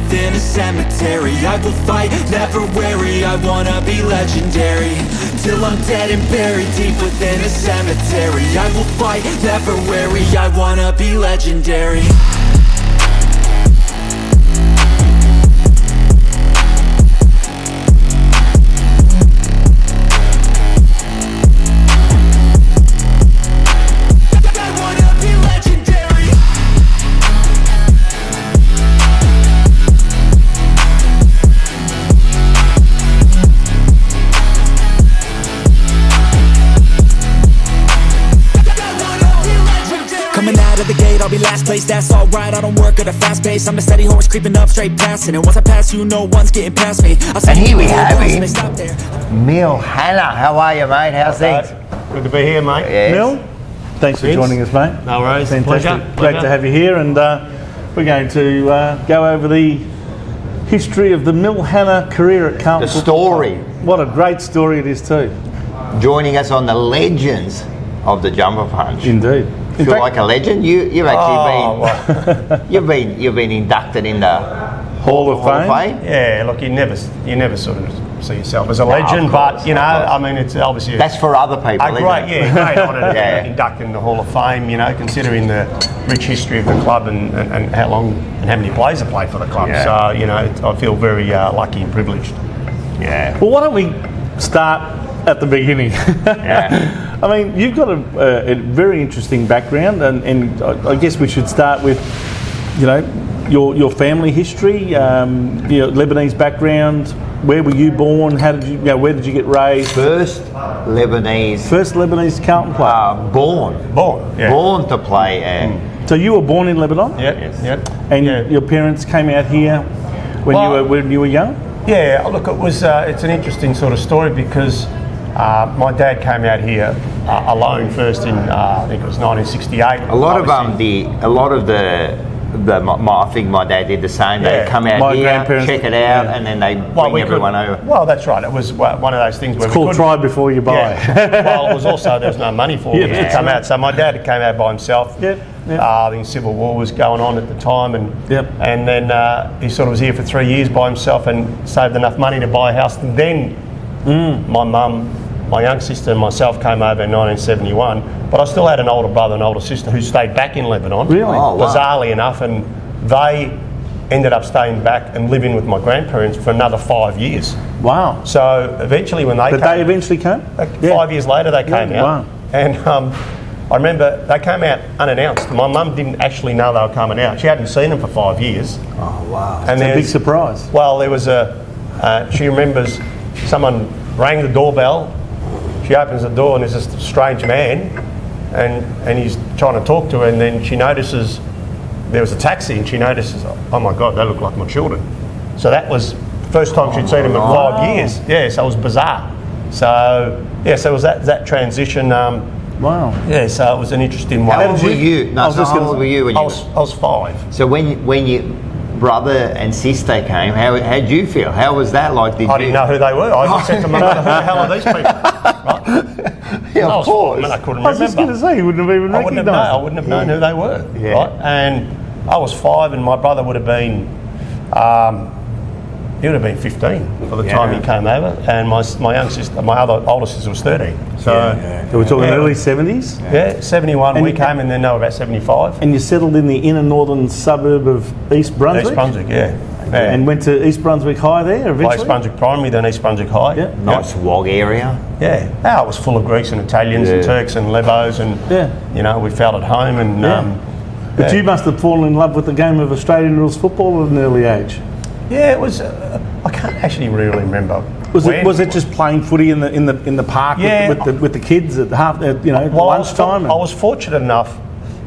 within a cemetery. I will fight, never weary, I wanna be legendary. Till I'm dead and buried deep within a cemetery. I will fight, never weary, I wanna be legendary. I'll be last place, that's alright, I don't work at a fast pace. I'm a steady horse creeping up straight past it. And once I pass you, no one's getting past me. And here we have him, Mill Hanna. How are you, mate? How's things? Good to be here, mate. Yes. Mill, thanks for joining us, mate. No worries. Fantastic. Great to have you here, and we're going to go over the history of the Mill Hanna career at Carlton. The story. What a great story it is too. Joining us on the legends of the jumper punch. Indeed. Feel like a legend. You've actually been you've been inducted in the Hall of Fame. Yeah, look, you never sort of see yourself as a legend, but you know, I mean, it's obviously that's for other people. Great honour to induct in the Hall of Fame. You know, considering the rich history of the club and how long and how many players have played for the club. Yeah. So you know, I feel very lucky and privileged. Yeah. Well, why don't we start at the beginning? Yeah. I mean, you've got a very interesting background, and I guess we should start with, you know, your family history, your Lebanese background. Where were you born? How did you, where did you get raised? First Lebanese Carlton player. Born to play. So you were born in Lebanon? Yeah. And your parents came out here when you were young? Yeah. Look, it was it's an interesting sort of story because my dad came out here alone first in I think it was 1968. I think my dad did the same. They'd come out here, check it out, and then they bring everyone over. Well, that's right. It was one of those things where it's called try before you buy. Yeah. Well, it was also there was no money for them to come out. So my dad came out by himself. I think Civil War was going on at the time, and then he sort of was here for 3 years by himself and saved enough money to buy a house. And then my mum, my young sister and myself came over in 1971, but I still had an older brother and older sister who stayed back in Lebanon. Really? Oh, wow. Bizarrely enough, and they ended up staying back and living with my grandparents for another 5 years. Wow. So eventually when they they eventually came? 5 years later they came out. Wow. And I remember they came out unannounced. My mum didn't actually know they were coming out. She hadn't seen them for 5 years. Oh, wow. And it's a big surprise. Well, there was she remembers someone rang the doorbell. She opens the door and there's this strange man and he's trying to talk to her, and then she notices there was a taxi and she notices, oh my God, they look like my children. So that was the first time she'd seen them in 5 years. Yeah, so it was bizarre. So, so it was that transition. Wow. Yeah, so it was an interesting one. How old were you? No, how old were you when I was 5. So when your brother and sister came, how did you feel? How was that like? I didn't know who they were. I just said to my mother, who the hell are these people? Right? Yeah, of course. I couldn't remember. I was just going to say, you wouldn't have even recognised them. I wouldn't have known who they were. Yeah. Right? And I was 5 and my brother would have been, he would have been 15 by the time he came over, and my young sister, my older sister was 13. So we're talking early 70s? Yeah, 71 and we came, and then they were about 75. And you settled in the inner northern suburb of East Brunswick? East Brunswick, yeah. And went to East Brunswick High there eventually? East Brunswick Primary, then East Brunswick High. Yeah. Nice WOG area. Yeah. It was full of Greeks and Italians and Turks and Lebos, and you know, we felt at home. And but you must have fallen in love with the game of Australian rules football at an early age. Yeah, it was. I can't actually really remember. Was it just playing footy in the park with the kids at lunchtime? I was fortunate enough,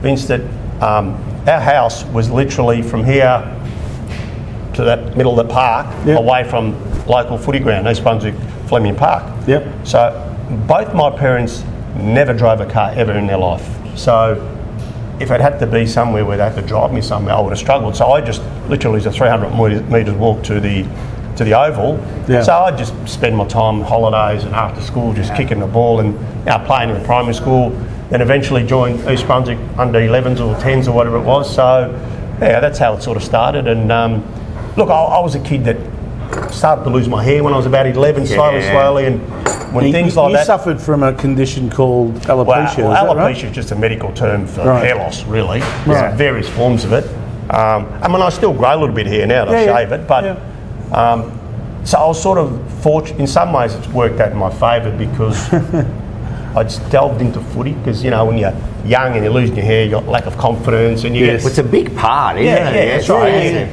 Vince, that our house was literally from here to that middle of the park, away from local footy ground, East Brunswick Fleming Park. Yep. So both my parents never drove a car ever in their life. So if it had to be somewhere where they had to drive me somewhere, I would have struggled. So I just literally was a 300 metres walk to the Oval. Yeah. So I'd just spend my time holidays and after school just kicking the ball and playing in the primary school. Then eventually joined East Brunswick under 11s or 10s or whatever it was. So that's how it sort of started. And look, I was a kid that started to lose my hair when I was about 11, slowly, and when things like that... You suffered from a condition called alopecia, alopecia is just a medical term for hair loss, really. There's various forms of it. I mean, I still grow a little bit here now, I shave it, but... so I was sort of fortunate. In some ways, it's worked out in my favour because I just delved into footy because, you know, when you're young and you're losing your hair, you got lack of confidence and you get... It's a big part, isn't it? Yeah, that's right.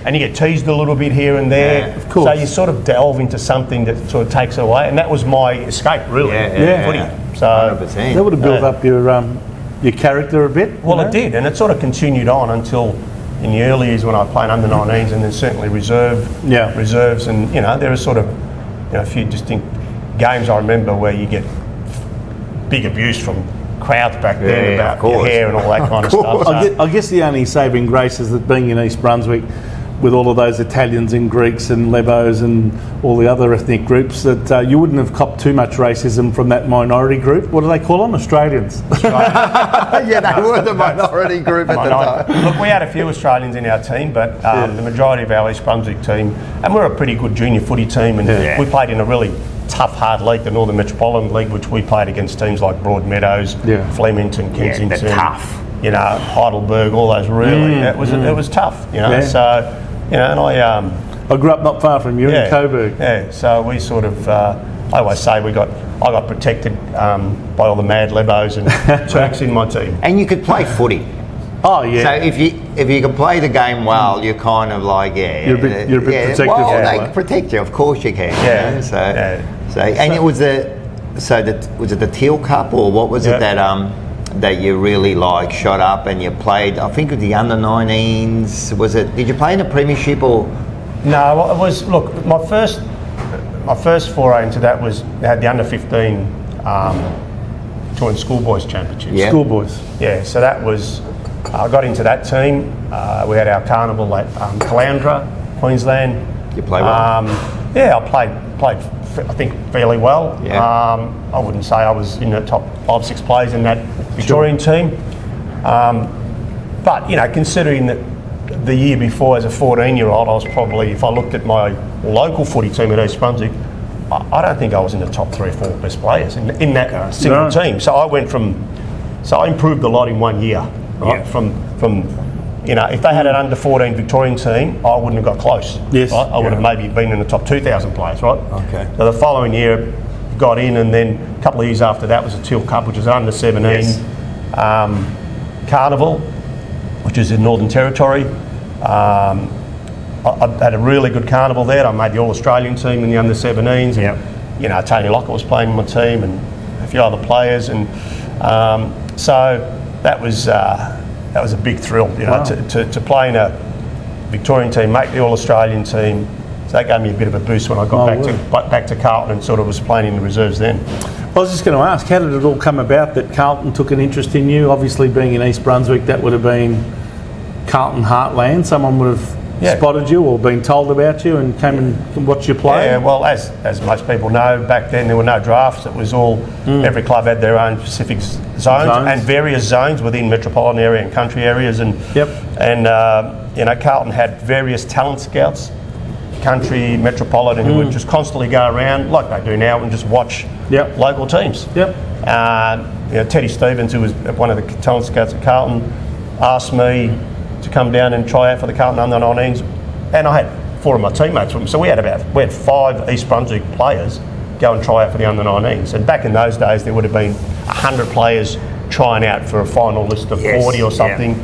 And you get teased a little bit here and there. Of course. So you sort of delve into something that sort of takes it away, and that was my escape, really. Footy. So 100%. That would have built up your character a bit. Well, it did, and it sort of continued on until in the early years when I played under 19s, and then certainly reserves, and you know there are sort of a few distinct games I remember where you get big abuse from crowds back then about your hair and all that kind of stuff. So. I guess the only saving grace is that being in East Brunswick, with all of those Italians and Greeks and Lebos and all the other ethnic groups, that you wouldn't have copped too much racism from that minority group. What do they call them? Australians. Yeah, they were the minority group at the time. Look, we had a few Australians in our team, but the majority of our East Brunswick team, and we're a pretty good junior footy team, and we played in a really tough, hard league, the Northern Metropolitan League, which we played against teams like Broadmeadows, Flemington, Kensington. They're tough. You know, Heidelberg, all those really. It was tough, you know. So, you know, and I grew up not far from you in Coburg. Yeah, so we sort of, I always say I got protected by all the mad Lebos and Turks in my team. And you could play footy. Oh yeah. So if you can play the game well, you're kind of like You're a bit protective. Well, they can protect you, of course you can. Yeah. You know? So it was was it the Teal Cup or what was it that you really like shot up and you played? I think with the under 19s. Was it? Did you play in the Premiership or? No, it was. Look, my first foray into that was they had the under 15 joint schoolboys championships. Yeah. Schoolboys. Yeah. So that was. I got into that team. We had our carnival at Caloundra, Queensland. You play well? Yeah, I played. I think fairly well. Yeah. I wouldn't say I was in the top 5-6 players in that Victorian team. But you know, considering that the year before as a 14-year-old, I was probably, if I looked at my local footy team at East Brunswick, I don't think I was in the top 3 or 4 best players in that single team. So I improved a lot in 1 year. Right? From you know, if they had an under 14 Victorian team, I wouldn't have got close. Yes. Right? I would have maybe been in the top 2,000 players, right? Okay. So the following year, got in, and then a couple of years after that was a Teal Cup, which was under 17 carnival, which is in Northern Territory. I had a really good carnival there. I made the All-Australian team in the under 17s. And, you know, Tony Lockett was playing in my team, and a few other players, and so that was a big thrill, you know, to play in a Victorian team, make the All-Australian team. So that gave me a bit of a boost when I got back to Carlton and sort of was playing in the reserves then. I was just going to ask, how did it all come about that Carlton took an interest in you? Obviously, being in East Brunswick, that would have been Carlton heartland. Someone would have spotted you or been told about you and came and watched you play. Yeah, well, as most people know, back then there were no drafts. It was all every club had their own specific zones and various zones within metropolitan area and country areas, and you know, Carlton had various talent scouts, country, metropolitan, who would just constantly go around like they do now and just watch local teams. You know, Teddy Stevens, who was one of the talent scouts at Carlton, asked me to come down and try out for the Carlton under 19s, and I had 4 of my teammates from them. So we had 5 East Brunswick players go and try out for the under 19s. And back in those days, there would have been 100 players trying out for a final list of 40 or something.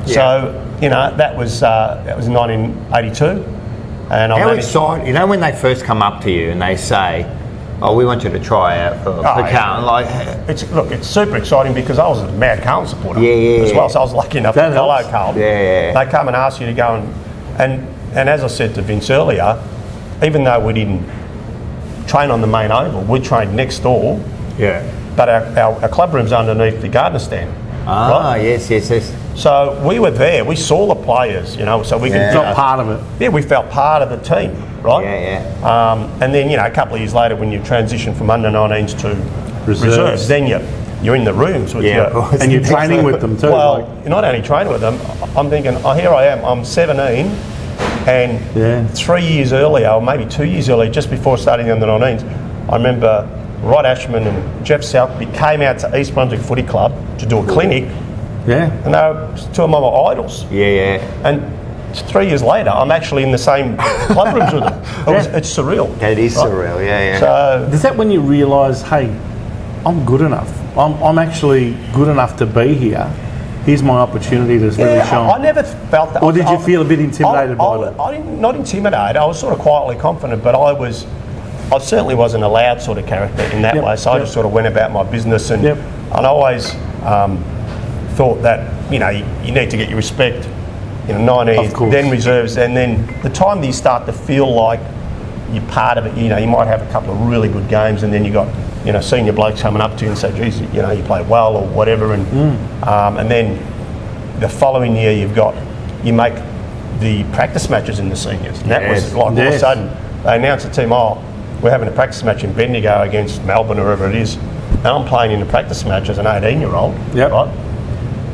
So you know, that was 1982. And how exciting! You know, when they first come up to you and they say, "Oh, we want you to try out for Carlton," like it's super exciting because I was a mad Carlton supporter as well. So I was lucky enough to follow Carlton. They come and ask you to go and as I said to Vince earlier, even though we didn't train on the main oval, we trained next door. But our club room's underneath the Gardner stand. Yes. So we were there. We saw the players, you know. So we felt part of it. Yeah, we felt part of the team, right? And then, you know, a couple of years later, when you transition from under 19s to reserves, then you're in the rooms with and you're training with them too. Well, you're not only training with them. I'm thinking, here I am. I'm 17. And 3 years earlier, or maybe 2 years earlier, just before starting the under-19s, I remember Rod Ashman and Jeff Southby came out to East Brunswick Footy Club to do a clinic. Yeah. And they were two of my idols. Yeah. And 3 years later, I'm actually in the same club rooms with them. It's surreal. It is surreal, yeah. So, is that when you realise, hey, I'm good enough? I'm actually good enough to be here. Here's my opportunity to really shine. I never felt that. Or did you feel a bit intimidated by that? I didn't, not intimidated. I was sort of quietly confident, but I certainly wasn't a loud sort of character in that way. So I just sort of went about my business, and I always thought that you need to get your respect. 19s, then reserves, and then the time that you start to feel like you're part of it. You might have a couple of really good games, and then you got senior blokes coming up to you and say, "Geez, you played well" or whatever, and then the following year you make the practice matches in the seniors, and that was like all of a sudden they announced the team, we're having a practice match in Bendigo against Melbourne or wherever it is, and I'm playing in the practice match as an 18-year-old, right?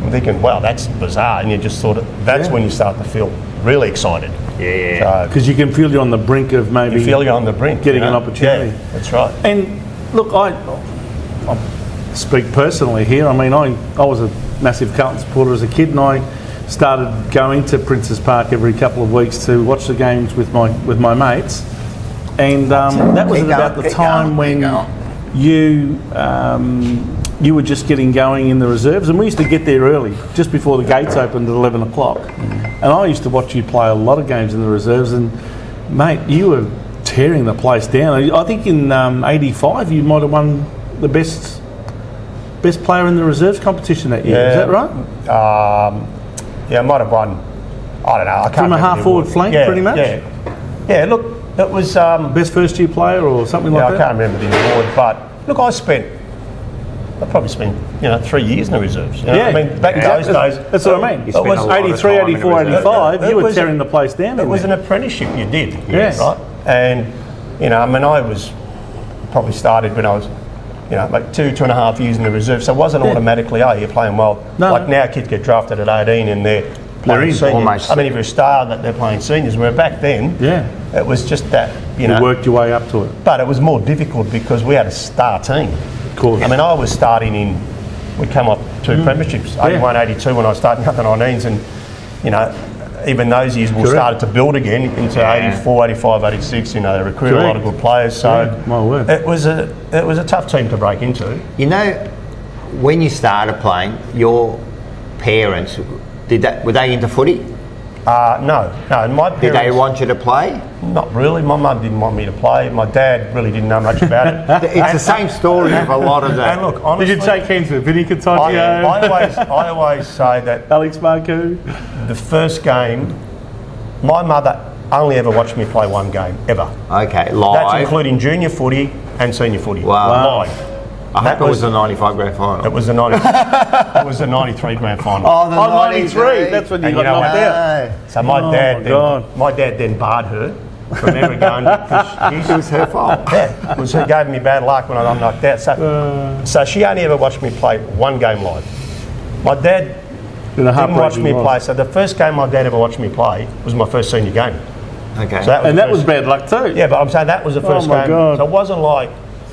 I'm thinking, wow, that's bizarre, and you just sort of that's when you start to feel really excited. Because you can feel you're on the brink of maybe. You feel you're on the brink, getting an opportunity. Yeah, that's right. And look, I speak personally here. I mean, I was a massive Carlton supporter as a kid, and I started going to Princes Park every couple of weeks to watch the games with my mates. And that was about the time when you were just getting going in the reserves, and we used to get there early, just before the gates opened at 11 o'clock. And I used to watch you play a lot of games in the reserves, and mate, you were tearing the place down. I think in '85 you might have won the best player in the reserves competition that year. Is that right? I might have won. I don't know. I can't from a half forward flank, pretty much. Yeah. Look, it was best first year player or something like that. I can't remember the award, but look, I probably spent 3 years in the reserves. I mean, back in those days. That's what I mean. It was 83, 84, 85. You were tearing the place down. It was an apprenticeship you did, right? And I was probably started when I was like 2.5 years in the reserve, so it wasn't automatically you're playing well. Like now kids get drafted at 18 and they're playing seniors. Almost. I mean, if you're a star, that they're playing seniors. Where back then, it was just that you worked your way up to it. But it was more difficult because we had a star team. Of course. I mean, I was starting we come up to premierships, 81, 82 when I was starting up the 19s, and even those years we started to build again into 84, 85, 86. They recruited a lot of good players. So it was a tough team to break into. When you started playing, your parents were they into footy? No. My parents, did they want you to play? Not really. My mum didn't want me to play. My dad really didn't know much about it. It's the same story of a lot of that. And look, honestly, did you take hands with Vinny Contagio? I always say that Alex Marcoux. The first game, my mother only ever watched me play one game ever. Okay, live. That's including junior footy and senior footy. Wow. Live. I hope it was the 95 grand final. It was the 93 grand final. Oh, the 93. That's when you got knocked out. So my dad then barred her from ever going. It was her fault. Yeah, it was her gave me bad luck when I got knocked out. So she only ever watched me play one game live. My dad didn't watch me play. So the first game my dad ever watched me play was my first senior game. Okay. So that was bad luck too. Yeah, but I'm saying that was the first game. God. So it wasn't like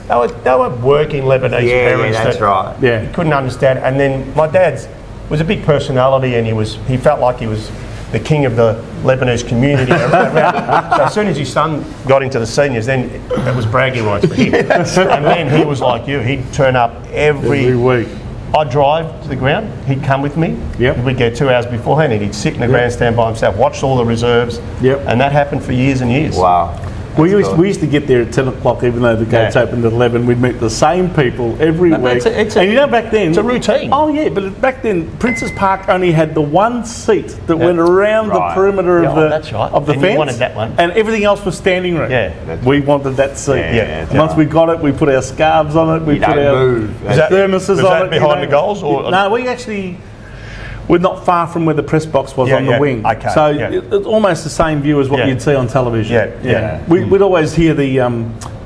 they were working Lebanese parents. Yeah, that's right. Yeah, couldn't understand. And then my dad was a big personality, and he felt like he was the king of the Lebanese community around. So as soon as his son got into the seniors, then it was bragging rights for him. And then he was like you. He'd turn up every week. I'd drive to the ground, he'd come with me. Yep. We'd get 2 hours beforehand, and he'd sit in the grandstand by himself, watch all the reserves. Yep. And that happened for years and years. Wow. We used to get there at 10 o'clock, even though the gates opened at 11. We'd meet the same people every week. And back then... It's a routine. Oh, yeah, but back then, Princes Park only had the one seat that went around the perimeter of the fence. You wanted that one. And everything else was standing room. Yeah. We wanted that seat. Yeah. Once we got it, we put our scarves on it. We put our thermoses on it. Was that behind the goals? Or? No, we actually... We're not far from where the press box was on the wing. Okay, so it's almost the same view as what you'd see on television. We'd always hear the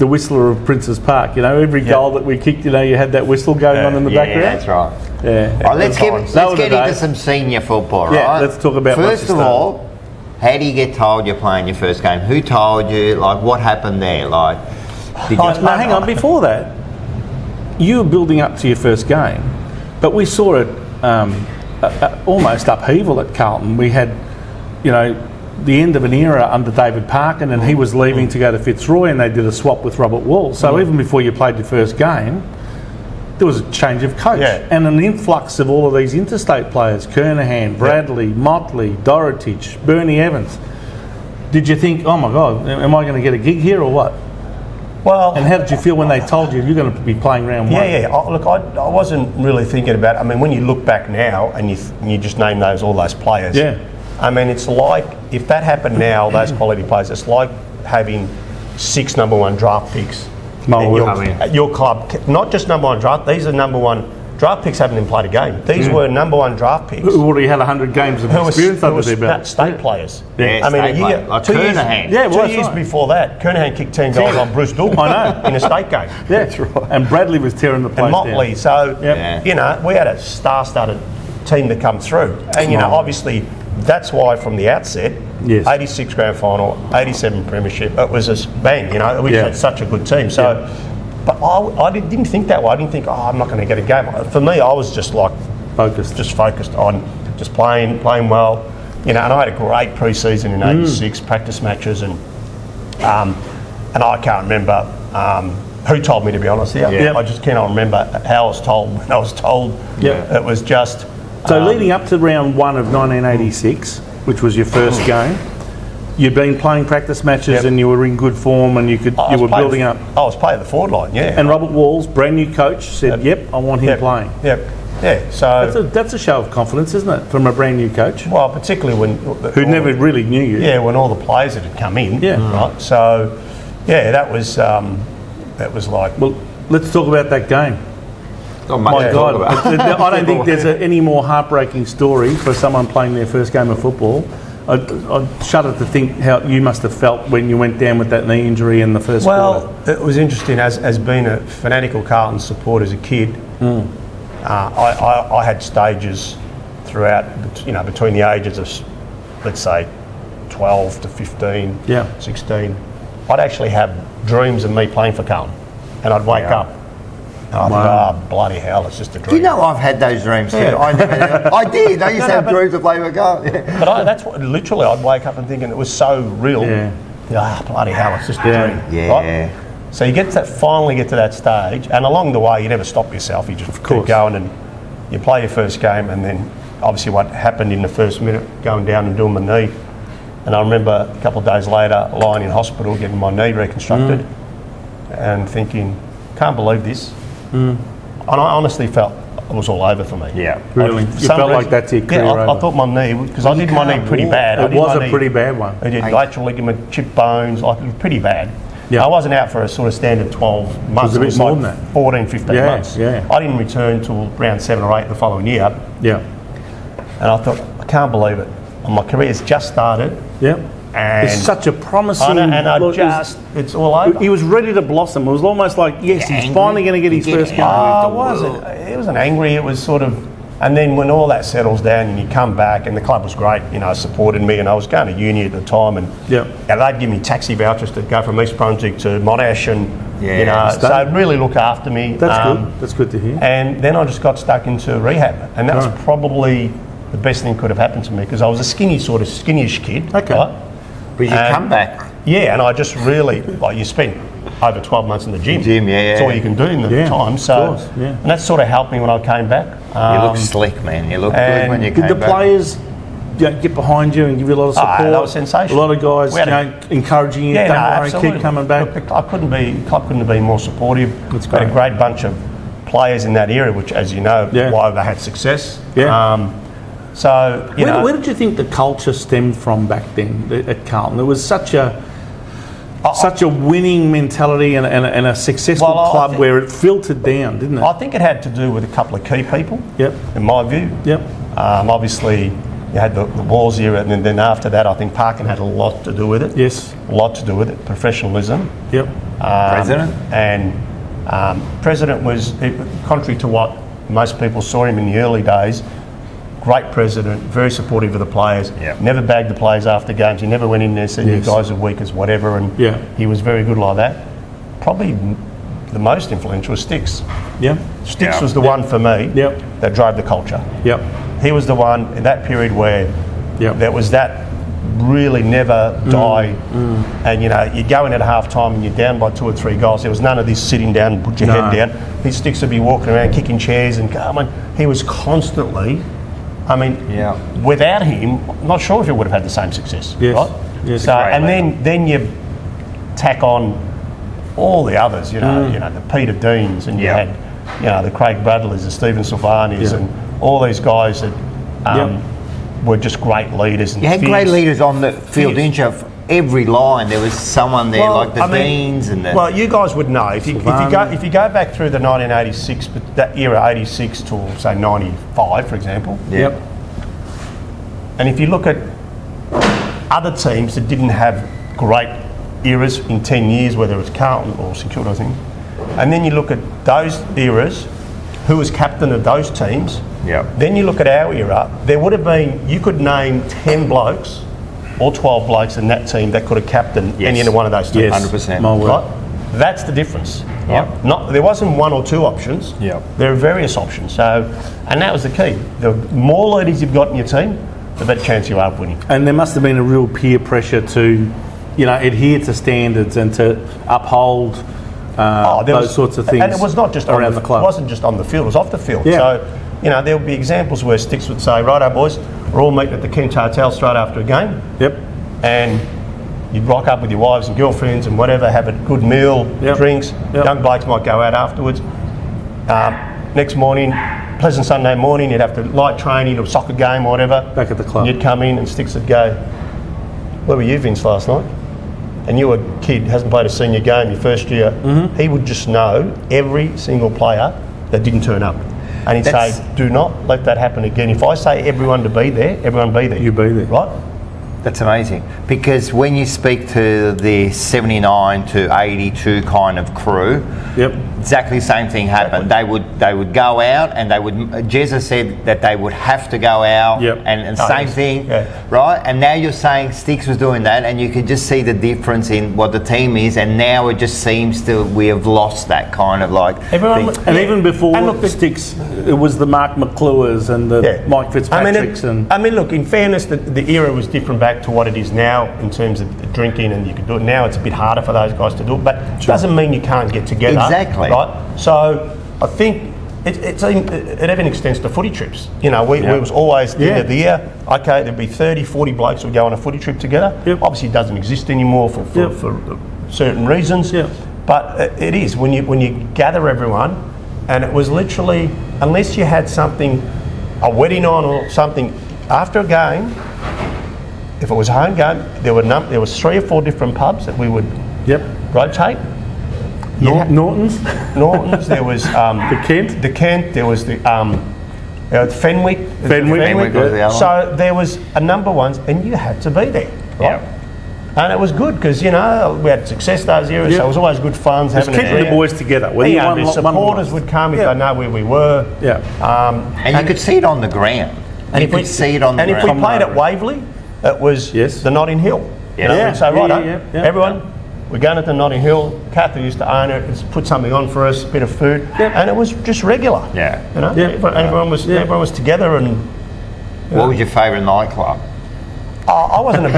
whistler of Princes Park. Every goal that we kicked, you had that whistle going on in the background. Yeah, that's right. Yeah. All right, let's get into some senior football, right? Yeah, let's talk about First of all, How do you get told you're playing your first game? Who told you? Like, what happened there? Like, did you? No, hang on. Before that, you were building up to your first game, but we saw it almost upheaval at Carlton. We had, you know, the end of an era under David Parkin, and he was leaving to go to Fitzroy, and they did a swap with Robert Wall. So even before you played your first game, there was a change of coach and an influx of all of these interstate players: Kernahan, Bradley, Motley, Dorotich, Bernie Evans. Did you think, oh my God, am I going to get a gig here or what? Well, and how did you feel when they told you you're going to be playing round one? Look, I wasn't really thinking about it. I mean, when you look back now and you just name all those players. Yeah. I mean, it's like, if that happened now, those quality players, it's like having 6 number 1 draft picks. At your club, not just number 1 draft. These are number 1 draft picks. Haven't even played a game. These were number 1 draft picks who already had 100 games of experience under their belt. State players. Yeah, I mean, like 2 years before that, Kernahan kicked 10 goals on Bruce Dool. I know, in a state game. Yeah, that's right. And Bradley was tearing the place and Motley. down. So you know, we had a star-studded team to come through, and you know, obviously, that's why from the outset. Yes. 86 grand final, 87 premiership. It was just bang, you know. We had such a good team. So, but I didn't think that way. I didn't think, I'm not going to get a game. For me, I was just like focused on just playing well, you know. And I had a great pre-season in '86, practice matches, and I can't remember who told me, to be honest. I just cannot remember how I was told. When I was told, it was just. So leading up to round 1 of 1986. Which was your first game. You'd been playing practice matches and you were in good form, and you were building up. I was playing the forward line, And Robert Walls, brand new coach, said, "Yep, I want him playing." Yeah. So that's a show of confidence, isn't it, from a brand new coach? Well, particularly when who never really knew you. Yeah, when all the players that had come in. Yeah. Right. So, that was like. Well, let's talk about that game. Oh my God! I don't think there's any more heartbreaking story for someone playing their first game of football. I shudder to think how you must have felt when you went down with that knee injury in the first quarter. Well, it was interesting. As being a fanatical Carlton supporter as a kid, I had stages throughout, you know, between the ages of, let's say, 12 to 15, 16. I'd actually have dreams of me playing for Carlton, and I'd wake up. And I thought, bloody hell, it's just a dream. Do you know I've had those dreams too? I did. I used to have dreams of playing for Carlton. But that's what, literally, I'd wake up and thinking it was so real. Bloody hell, it's just a dream. Yeah. Right? So you finally get to that stage, and along the way, you never stop yourself. You just keep going, and you play your first game, and then obviously what happened in the first minute, going down and doing my knee. And I remember a couple of days later, lying in hospital, getting my knee reconstructed, and thinking, can't believe this. And I honestly felt it was all over for me. Yeah, really. You felt like that's your career over. I thought my knee, because I did my knee pretty bad. It was a pretty bad one. I did lateral ligament, chipped bones, like it was pretty bad. I wasn't out for a sort of standard 12 months. It was a bit more than that. 14, 15 months. I didn't return till around 7 or 8 the following year. Yeah. And I thought, I can't believe it. And my career's just started. Yeah. And it's such a promising... it's all over. He was ready to blossom. It was almost like, yes, he's finally going to get his first game. It wasn't angry. It was sort of... And then when all that settles down and you come back, and the club was great, you know, supported me, and I was going to uni at the time, and they'd give me taxi vouchers to go from East Brunswick to Monash, and you know, so they'd really look after me. That's good. That's good to hear. And then I just got stuck into rehab, and that was probably the best thing that could have happened to me, because I was a skinny-ish kid. Okay. Right? But you come back. Yeah, and I just really, you spent over 12 months in the gym. That's all you can do in the time. So, and that sort of helped me when I came back. You look slick, man. You look good when you came back. Did the players get behind you and give you a lot of support? That was sensational. A lot of guys encouraging you, don't worry, keep coming back. Look, the club couldn't have been more supportive. It's great. We had a great bunch of players in that area, which, as you know, why they had success. So, where did you think the culture stemmed from back then at Carlton? There was such a winning mentality and a successful club where it filtered down, didn't it? I think it had to do with a couple of key people, in my view. Obviously, you had the Walls era, and then after that, I think Parkin had a lot to do with it. Yes. A lot to do with it. Professionalism. President? And President was, contrary to what most people saw him in the early days, great president, very supportive of the players. Yeah. Never bagged the players after games. He never went in there and said, you guys are weak as whatever. And he was very good like that. Probably the most influential was Sticks. Sticks was the one for me that drove the culture. He was the one in that period where there was that really never die. And you know, you'd go in at half time and you're down by 2 or 3 goals. There was none of this sitting down and put your head down. His Sticks would be walking around kicking chairs and he was constantly, without him, I'm not sure if he would have had the same success. Right? So, and then you tack on all the others, you know, the Peter Deans, and you had, the Craig Bradleys, the Stephen Sylvanis, and all these guys that were just great leaders. And you had great leaders on the field, didn't you? Every line there was someone there, like the Deans and the. Well, you guys would know if you go back through the 1986, but that era, 86 to say 95, for example. And if you look at other teams that didn't have great eras in 10 years, whether it was Carlton or St Kilda, I think, and then you look at those eras, who was captain of those teams, then you look at our era, there would have been, you could name 10 blokes or 12 blokes in that team that could have captained any one of those teams. 100%. Right? That's the difference. Right? There wasn't 1 or 2 options. There are various options. So, and that was the key. The more leaders you've got in your team, the better chance you are of winning. And there must have been a real peer pressure to, adhere to standards and to uphold those sorts of things. And it was not just around the club. It wasn't just on the field; it was off the field. So, there would be examples where Sticks would say, "Righto, boys, we're all meeting at the Kent Hotel straight after a game." And you'd rock up with your wives and girlfriends and whatever, have a good meal, drinks. Young blokes might go out afterwards. Next morning, pleasant Sunday morning, you'd have to light training or soccer game or whatever. Back at the club. And you'd come in and Sticks would go, "Where were you, Vince, last night?" And you were a kid, hasn't played a senior game your first year. He would just know every single player that didn't turn up. And he'd say, do not let that happen again. If I say everyone to be there, everyone be there. You be there. Right? That's amazing. Because when you speak to the 79 to 82 kind of crew, exactly the same thing happened. They would go out and they would. Jezza said that they would have to go out, and same thing, right? And now you're saying Sticks was doing that, and you can just see the difference in what the team is, and now it just seems we have lost that kind of like. Everyone, and even before Sticks, it was the Mark McCluers and the Mike Fitzpatricks. Look, in fairness, the era was different back to what it is now in terms of drinking, and you can do it now. It's a bit harder for those guys to do it, but it doesn't mean you can't get together. Exactly. Right? So I think it even extends to footy trips. We was always at the end of the year, okay, there'd be 30, 40 blokes who would go on a footy trip together. Obviously it doesn't exist anymore for certain reasons. But it is when you gather everyone, and it was literally, unless you had something, a wedding on or something after a game. If it was a home game, there was 3 or 4 different pubs that we would rotate. Norton's. There was the Kent. There was the Fenwick. Fenwick was the other one. So there was a number of ones, and you had to be there, right? And it was good because we had success those years, so it was always good fun. Just keeping the boys together. The supporters would come if they know where we were. And you could see it on the ground. And if we played at Waverley, it was the Notting Hill. Everyone, we're going to the Notting Hill. Cather used to own it. It's put something on for us, a bit of food, and it was just regular. Everyone was together. And what was your favourite nightclub? I wasn't a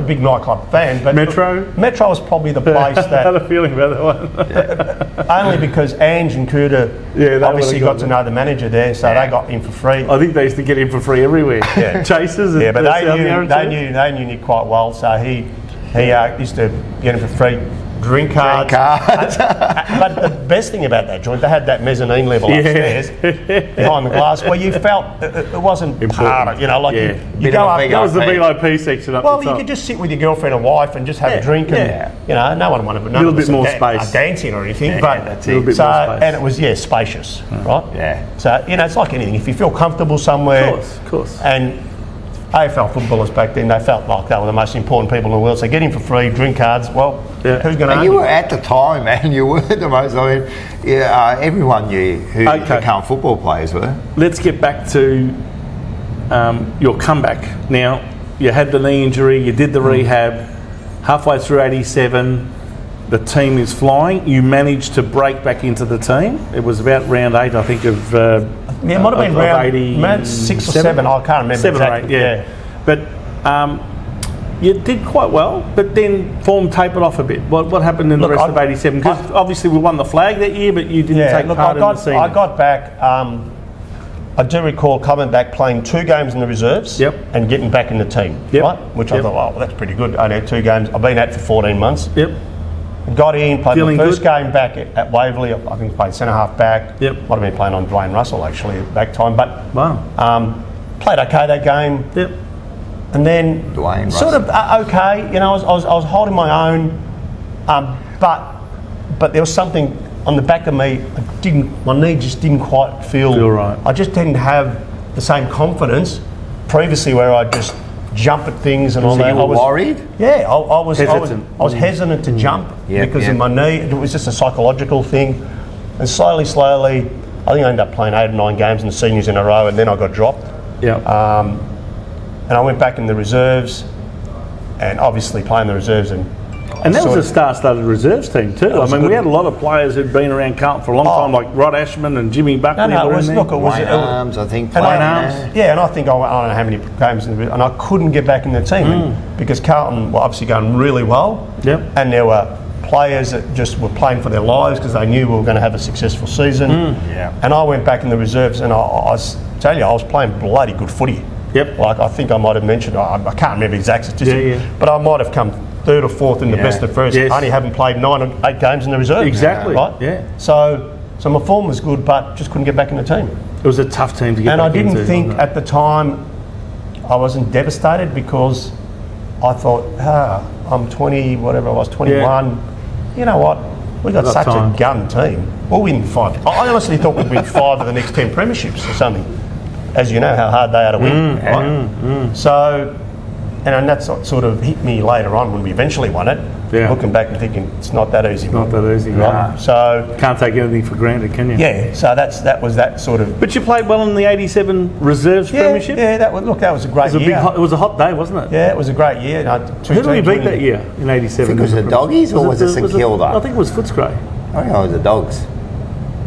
big nightclub fan, but Metro was probably the place that. I had a feeling about that one. Only because Ange and Kuda obviously got to know the manager there, so they got in for free. I think they used to get in for free everywhere. Chasers. And but they knew Nick quite well, so he used to get him for free. Drink cards. But the best thing about that joint, they had that mezzanine level upstairs behind the glass where you felt it wasn't part of, you go up. That was the VIP section up the top. You could just sit with your girlfriend or wife and just have a drink and, no one wanted to a little bit more space. Dancing or anything, but that's it. A little bit more space. And it was, spacious, right? Yeah. So, it's like anything. If you feel comfortable somewhere. Of course. And AFL footballers back then, they felt like they were the most important people in the world. So get in for free, drink cards. Well, who's going to? You were at the time, man. You were the most. I mean, everyone knew who the current football players were. Let's get back to your comeback. Now, you had the knee injury, you did the rehab, halfway through 87, the team is flying. You managed to break back into the team. It was about round 8, I think, of it might have been round 6 or 7, I can't remember 7 exactly. or 8, yeah. But you did quite well, but then form tapered off a bit. What happened in the rest of 87? Because obviously we won the flag that year, but you didn't take part in the senior. I got back, I do recall coming back, playing 2 games in the reserves and getting back in the team, right? Which I thought, well, that's pretty good. I had 2 games. I've been at for 14 months. Got in, played the first game back at Waverley. I think played centre-half back. Might have been playing on Dwayne Russell, actually, at back time. But played okay that game. And then sort of okay, you know, I was holding my own, but there was something on the back of me. My knee just didn't quite feel right. I just didn't have the same confidence previously, where I just jump at things and all that. You were worried? Yeah, I was hesitant. I was hesitant to jump because of my knee. It was just a psychological thing, and slowly, I think I ended up playing 8 or 9 games in the seniors in a row, and then I got dropped. And I went back in the reserves, and obviously playing the reserves. And that was a star-studded reserves team too. I mean, we had a lot of players who'd been around Carlton for a long time, like Rod Ashman and Jimmy Buckley. Wayne Arms, I think. Wayne Arms. Yeah, and I think I don't know how many games, and I couldn't get back in the team because Carlton were obviously going really well. And there were players that just were playing for their lives because they knew we were going to have a successful season. And I went back in the reserves, and I tell you, I was playing bloody good footy. Like I think I might have mentioned, I can't remember exact statistics, but I might have come 3rd or 4th in the best of first. I only haven't played 9 or 8 games in the reserve. Exactly. Right? So my form was good, but just couldn't get back in the team. It was a tough team to get back into. And I didn't think at the time I wasn't devastated because I thought, I'm 20, whatever I was, 21. You know what? We got such a gun team. We'll win 5. I honestly thought we'd win 5 of the next 10 premierships or something. As you know how hard they are to win, right? So, and that sort of hit me later on when we eventually won it. Looking back and thinking it's not that easy. Not that easy, right? So can't take anything for granted, can you? Yeah. So that was that sort of. But you played well in the '87 reserves premiership. Yeah, that was a great year. It was a hot day, wasn't it? Yeah, it was a great year. Who did we beat that year in '87? I think it was the Doggies or was it St Kilda? I think it was Footscray. I think it was the Dogs.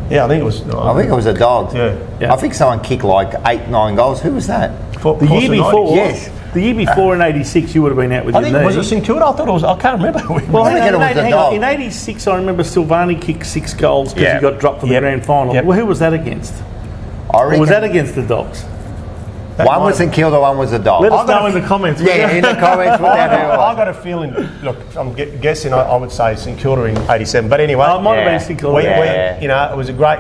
Yeah, I think it was. I think it was the Dogs. Yeah. I think someone kicked like 8, 9 goals. Who was that? The year before. Yes. The year before in '86, you would have been out with your knee. Was it St Kilda? I thought it was. I can't remember. Well, hang on. In '86, I remember Silvani kicked 6 goals because he got dropped for the grand final. Well, who was that against? Or was that against the Dogs? One was St Kilda, one was the Dogs. Let us know in the comments. Yeah, in the comments. I got a feeling. Look, I'm guessing. I would say St Kilda in '87, but anyway, it might have been St Kilda. You know, it was a great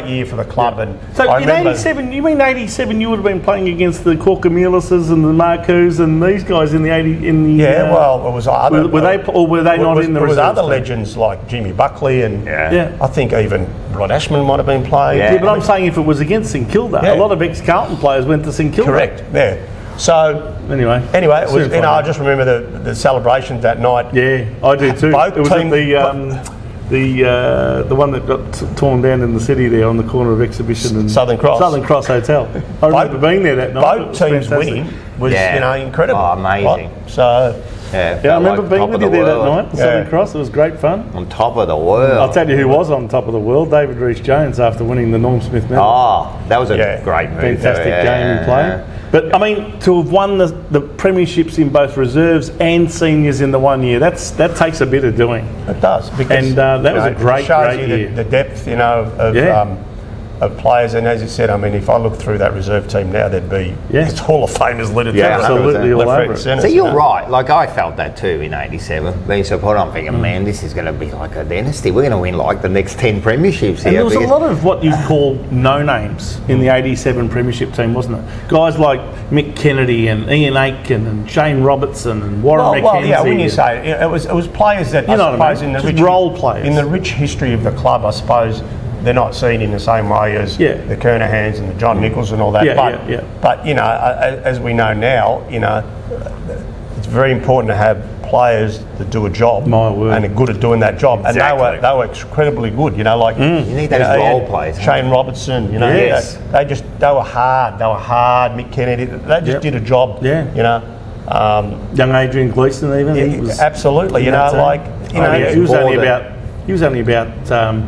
year for the club. And so in '87, you mean '87? You would have been playing against the Corkamilises and the Marcus and these guys in the '80. Well, it was other. Were they not in the? There was other legends like Jimmy Buckley and I think even Rod Ashman might have been playing. Yeah, but I'm saying if it was against St Kilda, a lot of ex-Carlton players went to St Kilda. Correct. Yeah. So anyway, it was. I just remember the celebration that night. Yeah, I do too. Both it was at the one that got torn down in the city there on the corner of Exhibition and Southern Cross Hotel. I remember being there that night. Both teams winning was incredible. Oh, amazing. Right? So I remember being with you there that night. Southern Cross. It was great fun. On top of the world. I'll tell you who was on top of the world. David Rees-Jones after winning the Norm Smith medal. Oh, that was a great move. Fantastic game he played. But I mean, to have won the premierships in both reserves and seniors in the one year, that takes a bit of doing. It does, because that was a great year. The depth, of players, and as you said, I mean, if I look through that reserve team now, there'd be it's Hall of Famers littered. Absolutely all over it. So you're right. Like I felt that too in '87. Being supporter, I'm thinking, man, this is going to be like a dynasty. We're going to win like the next 10 premierships here. And there was a lot of what you call no names in the '87 premiership team, wasn't it? Guys like Mick Kennedy and Ian Aitken and Shane Robertson and Warren McKenzie. Well, yeah. When you say it was players that in the role players in the rich history of the club, I suppose. They're not seen in the same way as the Kernahans and the John Nichols and all that. But as we know now, it's very important to have players that do a job My word. and are good at doing that job, Exactly. and they were incredibly good. You know, like You need those role players. Shane Robertson. You know, Yes. they were hard. They were hard. Mick Kennedy. They just did a job. Yeah. You know. Young Adrian Gleeson, even he was Absolutely. You know, like you know, he was only about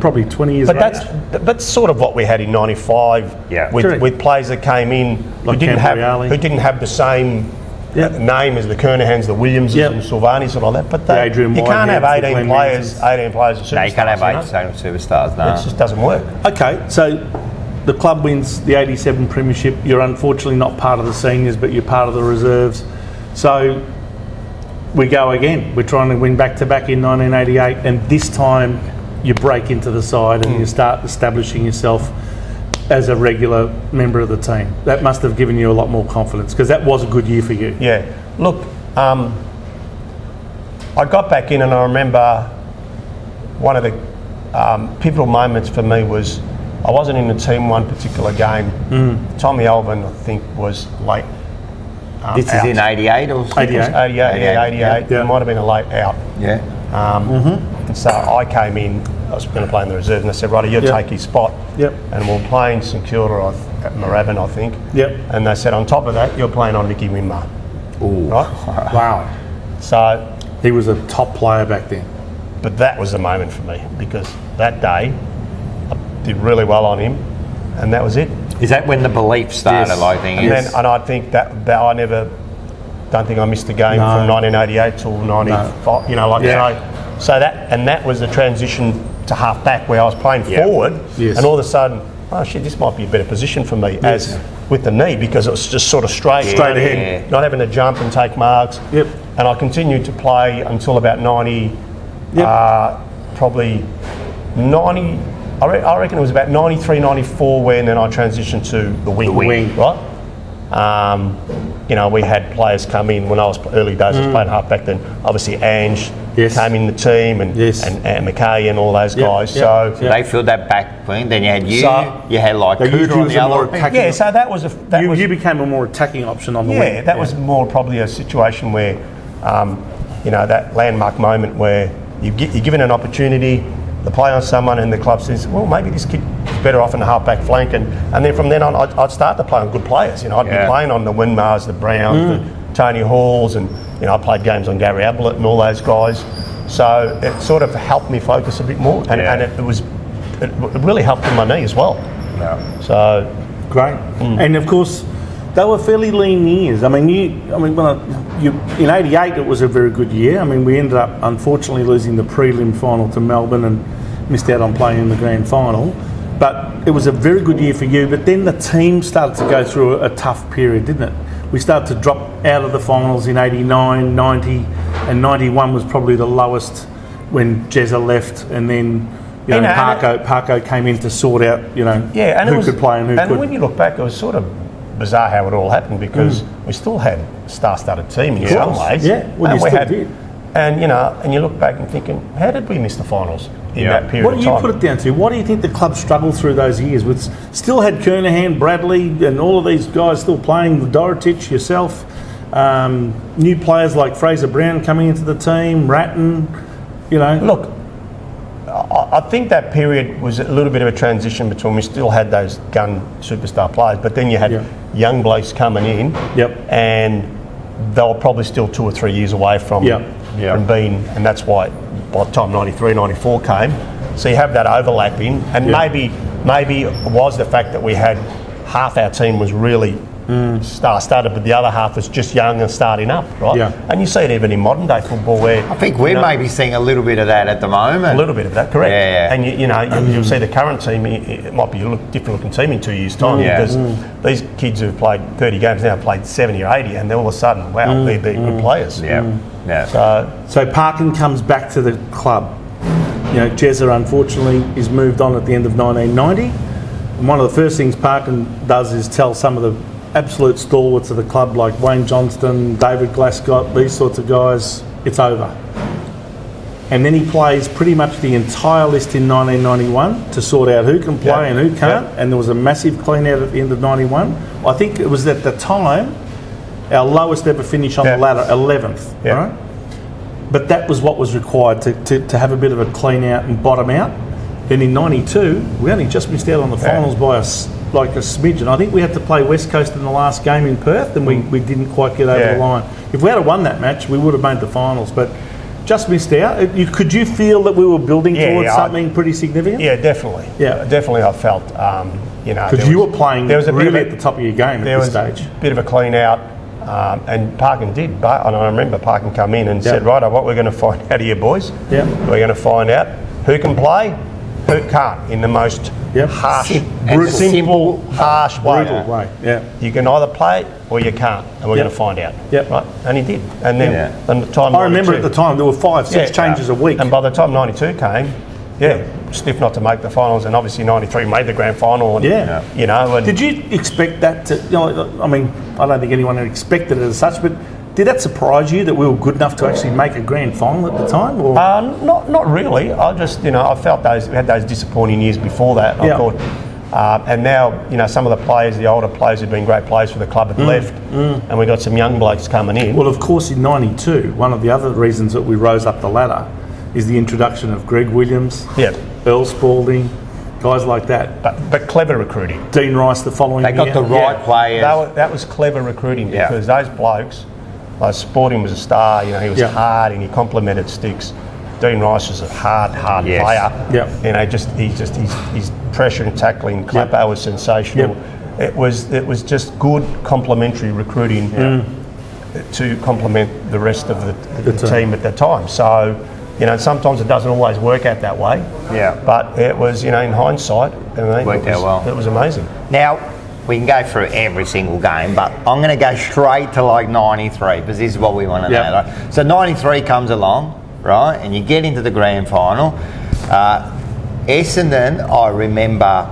probably 20 years. But of age. that's sort of what we had in '95 Yeah. Correct. with players that came in Like who didn't have the same name as the Kernahans, the Williamses Yep. and Sylvanis and all that. But Adrian you can't have Whiteheads, the 18 Glenn players, Mansons. 18 players as superstars. No, you can't have you know? 8 superstars, no. It just doesn't work. Okay, so the club wins the '87 Premiership. You're unfortunately not part of the seniors, but you're part of the reserves. So we go again. We're trying to win back-to-back in 1988, and this time you break into the side and you start establishing yourself as a regular member of the team. That must have given you a lot more confidence, because that was a good year for you. Yeah. Look, I got back in, and I remember one of the pivotal moments for me was I wasn't in the team one particular game. Tommy Alvin, I think, was late. This is out. in 88 or something? 88. Yeah. It might have been a late out. Yeah. And so I came in, I was going to play in the reserve, and they said, right, you'll take his spot. Yep. And we'll play in St Kilda at Moorabbin, I think. Yep. And they said, on top of that, you're playing on Nicky Winmar. Ooh. Right? Wow. So, He was a top player back then. but that was the moment for me, because that day I did really well on him, and that was it. Is that when the belief started, Yes. I think? And I think that I don't think I missed a game No. from 1988 till 95. You know, like so that was the transition to half back, where I was playing forward, Yes. and all of a sudden, oh shit, this might be a better position for me as with the knee, because it was just sort of straight ahead. not having to jump and take marks. Yep. And I continued to play until about 90, probably 90. I reckon it was about 93, 94 when then I transitioned to the wing. wing. Right? You know, we had players come in when I was early days. I was playing half back then. Obviously, Ange came in the team, and McKay and all those guys. Yep. So They filled that back wing. Then you had you. So- you had like They used Cooter you on as the a more other wing. attacking- so that was You became a more attacking option on the wing. yeah, that was more probably a situation where, you know, that landmark moment where you're given an opportunity to play on someone, and the club says, well, maybe this kid is better off in the half-back flank, and then from then on, I'd start to play on good players. You know, I'd be playing on the Winmars, the Browns, the Tony Halls, and you know, I played games on Gary Ablett and all those guys. So it sort of helped me focus a bit more, and it really helped in my knee as well. Yeah. So Great. And of course, they were fairly lean years. I mean, in '88 it was a very good year. I mean, we ended up unfortunately losing the prelim final to Melbourne and missed out on playing in the grand final. But it was a very good year for you. But then the team started to go through a tough period, didn't it? We started to drop out of the finals in '89, '90, and '91 was probably the lowest when Jezza left, and then Parko came in to sort out, you know, who could play and who couldn't. And when you look back, it was sort of bizarre how it all happened, because we still had a star-studded team in some ways. Yeah, well, and you still did. And you know, and you look back and thinking, how did we miss the finals in that period What of do time? you put it down to? What do you think the club struggled through those years with? Still had Kernahan, Bradley, and all of these guys still playing. Dorotich, yourself, new players like Fraser Brown coming into the team, Ratton. You know, Look, I think that period was a little bit of a transition between, we still had those gun superstar players, but then you had young blokes coming in, and they were probably still 2 or 3 years away from being, and that's why by the time 93, 94 came, so you have that overlapping, and maybe it was the fact that we had half our team was really star-studded, but the other half was just young and starting up, right? Yeah. And you see it even in modern day football, where I think we're maybe seeing a little bit of that at the moment. a little bit of that, correct? Yeah. And you'll see the current team. It might be a different looking team in 2 years' time, because these kids who've played 30 games now have played 70 or 80, and then all of a sudden, wow, they're good players. So Parkin comes back to the club. You know, Jezza unfortunately is moved on at the end of 1990, and one of the first things Parkin does is tell some of the absolute stalwarts of the club, like Wayne Johnston, David Glascott, these sorts of guys, it's over. And then he plays pretty much the entire list in 1991 to sort out who can play and who can't, and there was a massive clean out at the end of 91. I think it was at the time our lowest ever finish on the ladder, 11th, right? But that was what was required to have a bit of a clean out and bottom out. And in '92, we only just missed out on the finals by a smidgen. I think we had to play West Coast in the last game in Perth, and we didn't quite get over the line. If we had won that match, we would have made the finals, but just missed out. Could you feel that we were building towards something pretty significant? Yeah, definitely. Yeah, definitely. I felt, because you were playing really at the top of your game at this stage. There was a bit of a clean out, and Parkin did. And I remember Parkin come in and said, "Right, what we're going to find out here, boys. Yeah, we're going to find out who can play, who can't, in the most harsh, simple, harsh way. Yeah, you can either play or you can't, and we're going to find out. Yep. Right, and he did. And then, and the time I remember at the time there were 5-6 changes a week. And by the time '92 came, stiff not to make the finals, and obviously '93 made the grand final. And, you know. And did you expect that to? I mean, I don't think anyone had expected it as such, but did that surprise you that we were good enough to actually make a grand final at the time? Or? Not really. I just, I felt we had those disappointing years before that. I thought, and now, some of the players, the older players who've been great players for the club, have left, and we got some young blokes coming in. Well, of course, in '92, one of the other reasons that we rose up the ladder is the introduction of Greg Williams, Earl Spalding, guys like that. But clever recruiting. Dean Rice the following year. They got the right players. That was clever recruiting because those blokes, like Spalding was a star, he was hard and he complemented Sticks. Dean Rice was a hard player. Yeah. His pressure and tackling, Clapper was sensational. It was just good complementary recruiting to complement the rest of the team at that time. So, sometimes it doesn't always work out that way. Yeah. But it was, in hindsight, worked out well. It was amazing. Now, we can go through every single game, but I'm going to go straight to like '93 because this is what we want to know. Right? So '93 comes along, right, and you get into the grand final. Essendon, I remember,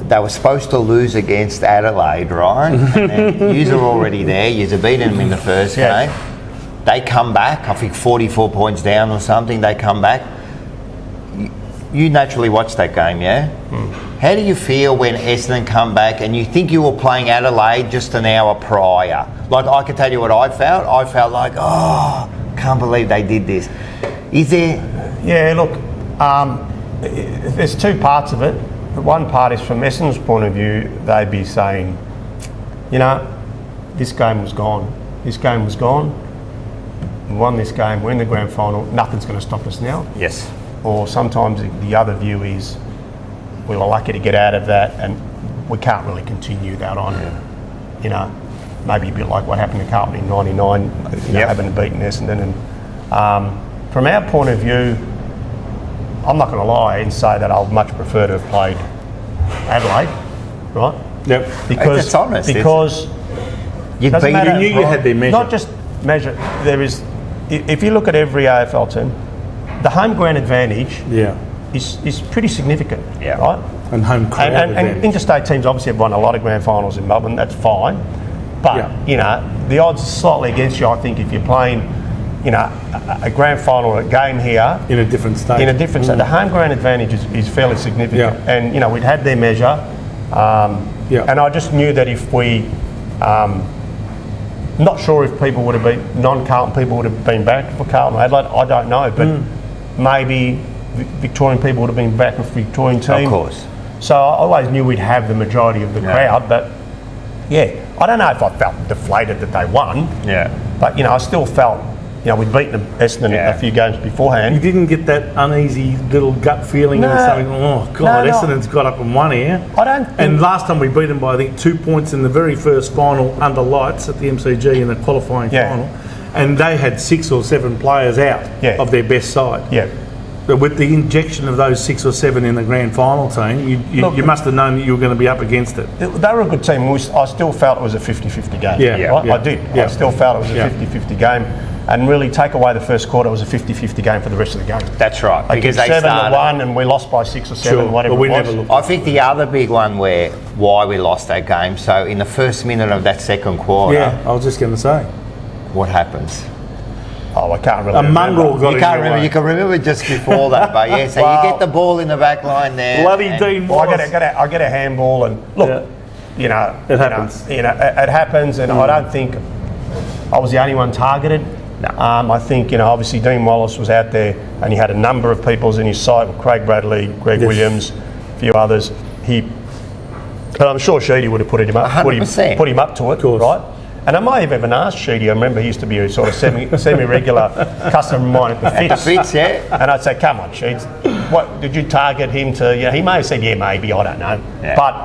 they were supposed to lose against Adelaide, right? And yous are already there. Yous have beaten them in the first game. They come back, I think 44 points down or something. They come back. You naturally watched that game, yeah? How do you feel when Essendon come back and you think you were playing Adelaide just an hour prior? Like, I can tell you what I felt. I felt like, can't believe they did this. Is there... Yeah, look, there's two parts of it. One part is from Essendon's point of view, they'd be saying, this game was gone. This game was gone. We won this game, we're in the grand final, nothing's going to stop us now. Yes. Or sometimes the other view is we were lucky to get out of that and we can't really continue that on. Maybe a bit like what happened to Carlton in '99, having beaten Essendon. And from our point of view, I'm not going to lie and say that I'd much prefer to have played Adelaide, right? Yep. Because it's honest, because you knew you had their measure. Not just measure. There is, if you look at every AFL team, the home ground advantage is pretty significant, right? And home crowd advantage. And interstate teams obviously have won a lot of grand finals in Melbourne. That's fine, but the odds are slightly against you. I think if you're playing, a grand final, a game here in a different state. The home ground advantage is fairly significant, and we'd had their measure. And I just knew that if we, not sure if people would have been non-Carlton people would have been back for Carlton or Adelaide. I don't know, but maybe Victorian people would have been back with the Victorian team. Of course. So I always knew we'd have the majority of the crowd, but I don't know if I felt deflated that they won. But I still felt. We'd beaten Essendon a few games beforehand. You didn't get that uneasy little gut feeling of something, Essendon's got up and won here. I don't think... And last time we beat them by, I think, 2 points in the very first final under lights at the MCG in the qualifying final. And they had 6 or 7 players out of their best side. But with the injection of those 6 or 7 in the grand final team, you must have known that you were going to be up against it. They were a good team. I still felt it was a 50-50 game. I did. I still felt it was a 50-50 game. And really take away the first quarter, it was a 50-50 game for the rest of the game. That's right. Because they 7-1 and we lost by 6 or 7, whatever but it was. I think the other big one why we lost that game, so in the first minute of that second quarter... I was just going to say. What happens? Oh, I can't really remember. A mongrel got you can't remember. You can remember just before that, but so you get the ball in the back line there. Bloody Dean Wallace. I get a handball and look, it happens. It happens, and I don't think I was the only one targeted. No. I think, obviously Dean Wallace was out there and he had a number of people in his side, Craig Bradley, Greg Williams, a few others. But I'm sure Sheedy would have put him up, 100%. put him up to it, right? And I may have even asked Sheedy. I remember he used to be a sort of semi-regular customer of mine at the Fitz. Yeah. And I'd say, "Come on, Sheeds, what did you target him to?" He may have said, "Yeah, maybe, I don't know." Yeah. But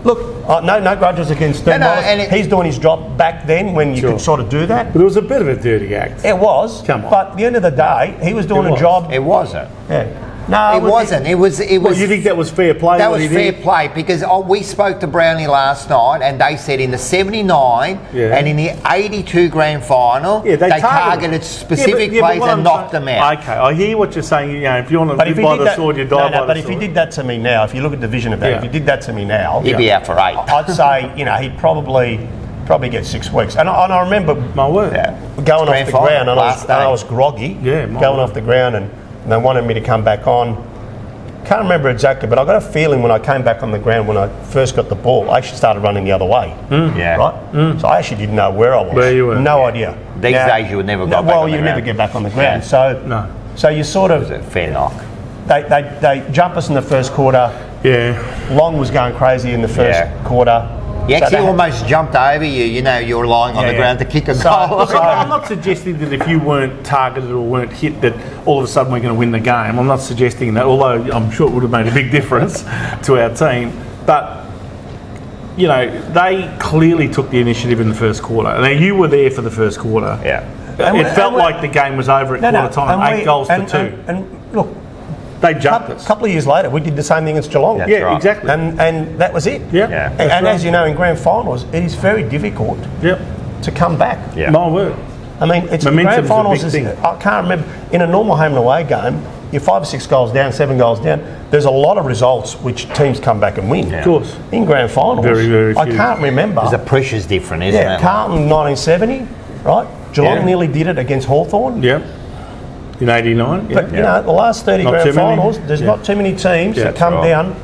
look, no grudges against Dean Wallace. He's doing his job back then when you could sort of do that. But it was a bit of a dirty act. It was. Come on. But at the end of the day, he was doing a job. It wasn't. Yeah. No, It wasn't. It was. Well, you think that was fair play? That what was he fair did? play because we spoke to Brownlee last night and they said in the 79 and in the 82 grand final they targeted specific plays and knocked them out. Okay, I hear what you're saying. If you want to live he by did the that, sword, you die by the sword. But if he did that to me now, if you look at the vision of that, if he did that to me now, He'd be out for 8. I'd say he'd probably get 6 weeks. And I remember My word. going off the ground and I was groggy. Yeah, going off the ground and they wanted me to come back on. Can't remember exactly, but I got a feeling when I came back on the ground when I first got the ball, I actually started running the other way. Yeah. Right? So I actually didn't know where I was. Where you were. No idea. These days you would never go back on the ground. Well, you never get back on the ground. Yeah. So you sort of... It was a fair knock. They jump us in the first quarter. Yeah. Long was going crazy in the first quarter. He actually almost jumped over you. You were lying on the ground to kick a goal. Look, I'm not suggesting that if you weren't targeted or weren't hit that all of a sudden we're going to win the game. I'm not suggesting that, although I'm sure it would have made a big difference to our team. But, they clearly took the initiative in the first quarter. Now, you were there for the first quarter. Yeah. It felt like the game was over at quarter time, 8 goals to 2. And look, they jumped us. A couple of years later, we did the same thing against Geelong. That's right. Exactly. And that was it. Yeah. And as you know, in grand finals, it is very difficult to come back. Yeah. My word. I mean, it's Momentum's grand finals. a big thing. I can't remember in a normal home and away game. You're 5 or 6 goals down, 7 goals down. There's a lot of results which teams come back and win. Yeah. Of course. In grand finals, Very, very I few. can't remember. Because the pressure's different, isn't it? Carlton 1970, right? Geelong nearly did it against Hawthorn. Yeah. In 89. But the last 30 Not grand too many. finals, there's not too many teams that come down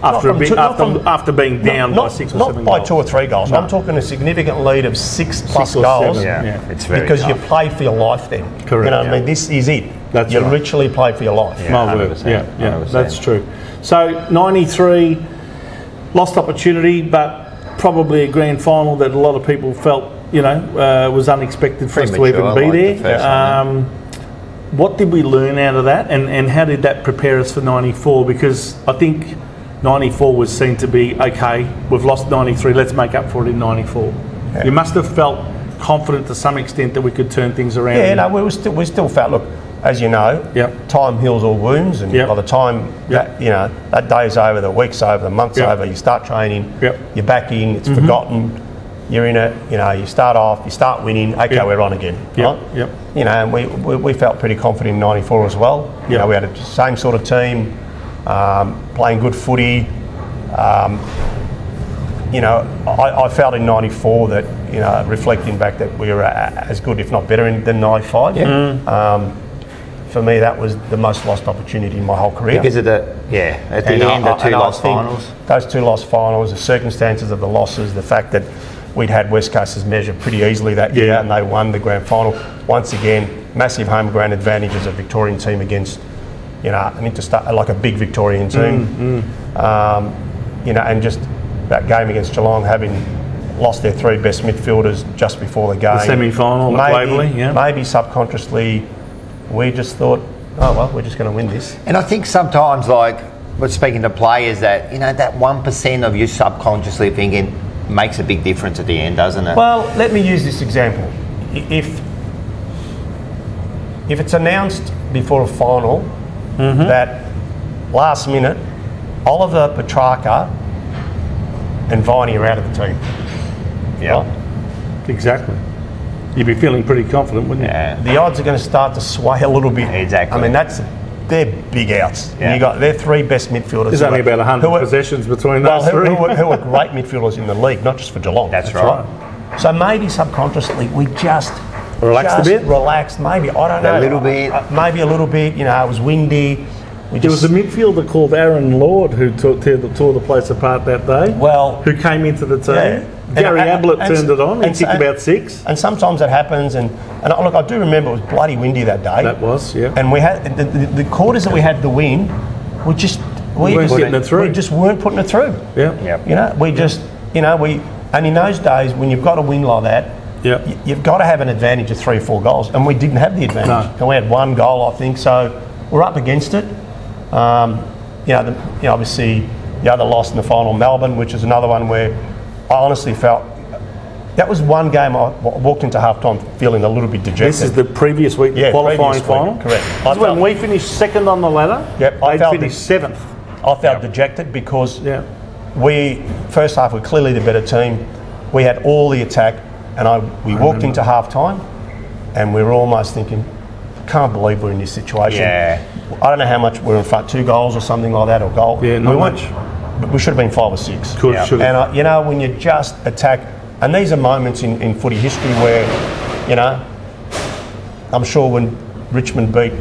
After being down by 6 or 7 goals. Not by 2 or 3 goals. No. I'm talking a significant lead of 6+ or goals. 7. Yeah. It's very Because tough. you play for your life then. Correct. I mean, this is it. That's you right. literally play for your life. Yeah. My word. 100%, Yeah, 100%. that's true. So 93, lost opportunity, but probably a grand final that a lot of people felt, was unexpected for us to even be Premature, like the there. first one, What did we learn out of that, and how did that prepare us for 94? Because I think 94 was seen to be, okay, we've lost 93, let's make up for it in 94. Yeah. You must have felt confident to some extent that we could turn things around. Yeah, no, we still felt, look, as you know, time heals all wounds, and by the time that day's over, the week's over, the month's over, you start training, you're back in, it's forgotten, you're in it, you start off, you start winning, okay, we're on again, right? Yep. And we felt pretty confident in 94 as well. We had the same sort of team, playing good footy. I felt in 94 that, reflecting back, that we were as good, if not better, than 95. For me, that was the most lost opportunity in my whole career. Because of at the end, the 2 lost finals. Those 2 lost finals, the circumstances of the losses, the fact that we'd had West Coast's measure pretty easily that year, and they won the grand final. Once again, massive home ground advantage as a Victorian team against, like a big Victorian team. And just that game against Geelong, having lost their 3 best midfielders just before the game. The semi-final at Waverley, Maybe subconsciously, we just thought, oh well, we're just going to win this. And I think sometimes, we're speaking to players, that that 1% of you subconsciously thinking makes a big difference at the end, doesn't it? Well, let me use this example. If it's announced before a final that last minute Oliver, Petrarca and Viney are out of the team. Yeah. Right? Exactly. You'd be feeling pretty confident, wouldn't you? Yeah. The odds are going to start to sway a little bit. Exactly. I mean, they're big outs. Yeah. You got their 3 best midfielders. There's only about 100 possessions between those 3. Who are great midfielders in the league, not just for Geelong. That's right. So maybe subconsciously we just Relaxed a bit? Relaxed, maybe, I don't know. A little bit. Maybe a little bit, it was windy. There was a midfielder called Aaron Lord who tore the place apart that day. Well, who came into the team. Yeah. Gary Ablett turned it on. He and kicked about 6. And sometimes it happens. And look, I do remember it was bloody windy that day. That was, yeah. And we had the quarters that we had the win. We just weren't getting it through. We just weren't putting it through. Yeah. You know, we just and in those days when you've got a win like that. Yeah. You've got to have an advantage of 3 or 4 goals, and we didn't have the advantage. No. And we had 1 goal, I think, so we're up against it. Obviously, the other loss in the final, Melbourne, which is another one where I honestly felt that was one game I walked into halftime feeling a little bit dejected. This is the previous week, the qualifying final. Correct. When we finished second on the ladder, they finished 7th. I felt dejected because we, first half, were clearly the better team. We had all the attack. And we walked into half-time and we were almost thinking, can't believe we're in this situation. Yeah. I don't know how much we're in front, 2 goals or something like that, or goal. Yeah, not much. But we should have been 5 or 6. Should have. And, when you just attack, and these are moments in footy history where, I'm sure when Richmond beat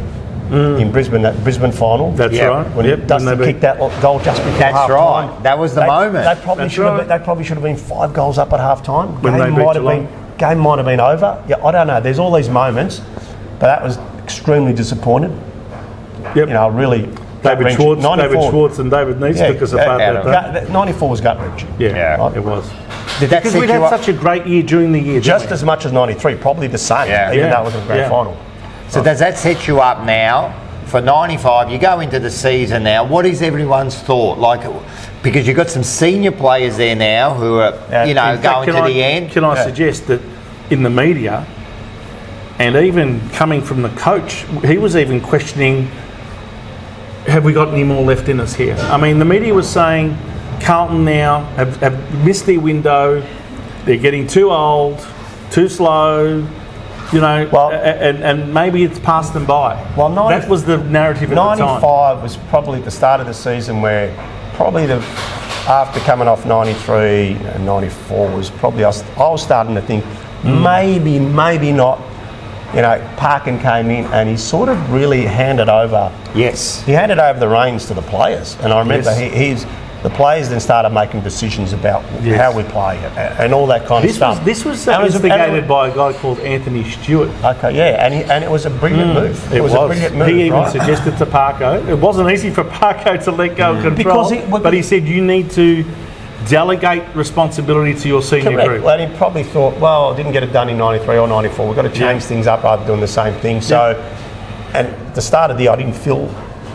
in Brisbane, that Brisbane final. That's right. When Dustin kicked that goal just before half time. Right. That was the moment. They probably should have been 5 goals up at half time. When they beat Geelong. Game might have been over. Yeah, I don't know. There's all these moments, but that was extremely disappointed. Yep. Really. David Schwartz and David Neitz took us apart that day. 94 was gut-wrenching. Yeah, right? It was. Because we'd had such a great year during the year. Just as much as 93, probably the same, even though it was a grand final. So does that set you up now for 95? You go into the season now. What is everyone's thought? Because you've got some senior players there now who are, going to the end. Can I suggest that in the media, and even coming from the coach, he was even questioning, have we got any more left in us here? I mean, the media was saying Carlton now have missed their window. They're getting too old, too slow. And maybe it's passed them by. Well, that was the narrative at the time. 95 was probably the start of the season where probably after coming off 93 and 94 was probably I was starting to think maybe not. Parkin came in and he sort of really handed over. Yes. He handed over the reins to the players, and I remember the players then started making decisions about how we play and all that kind of stuff. This was instigated by a guy called Anthony Stewart. Okay, yeah, and it was a brilliant move. It was a brilliant move. He even suggested to Parko. It wasn't easy for Parko to let go of control, but he said you need to delegate responsibility to your senior group. Well, he probably thought, well, I didn't get it done in 93 or 94. We've got to change things up rather than doing the same thing. So, and at the start of the year, I didn't feel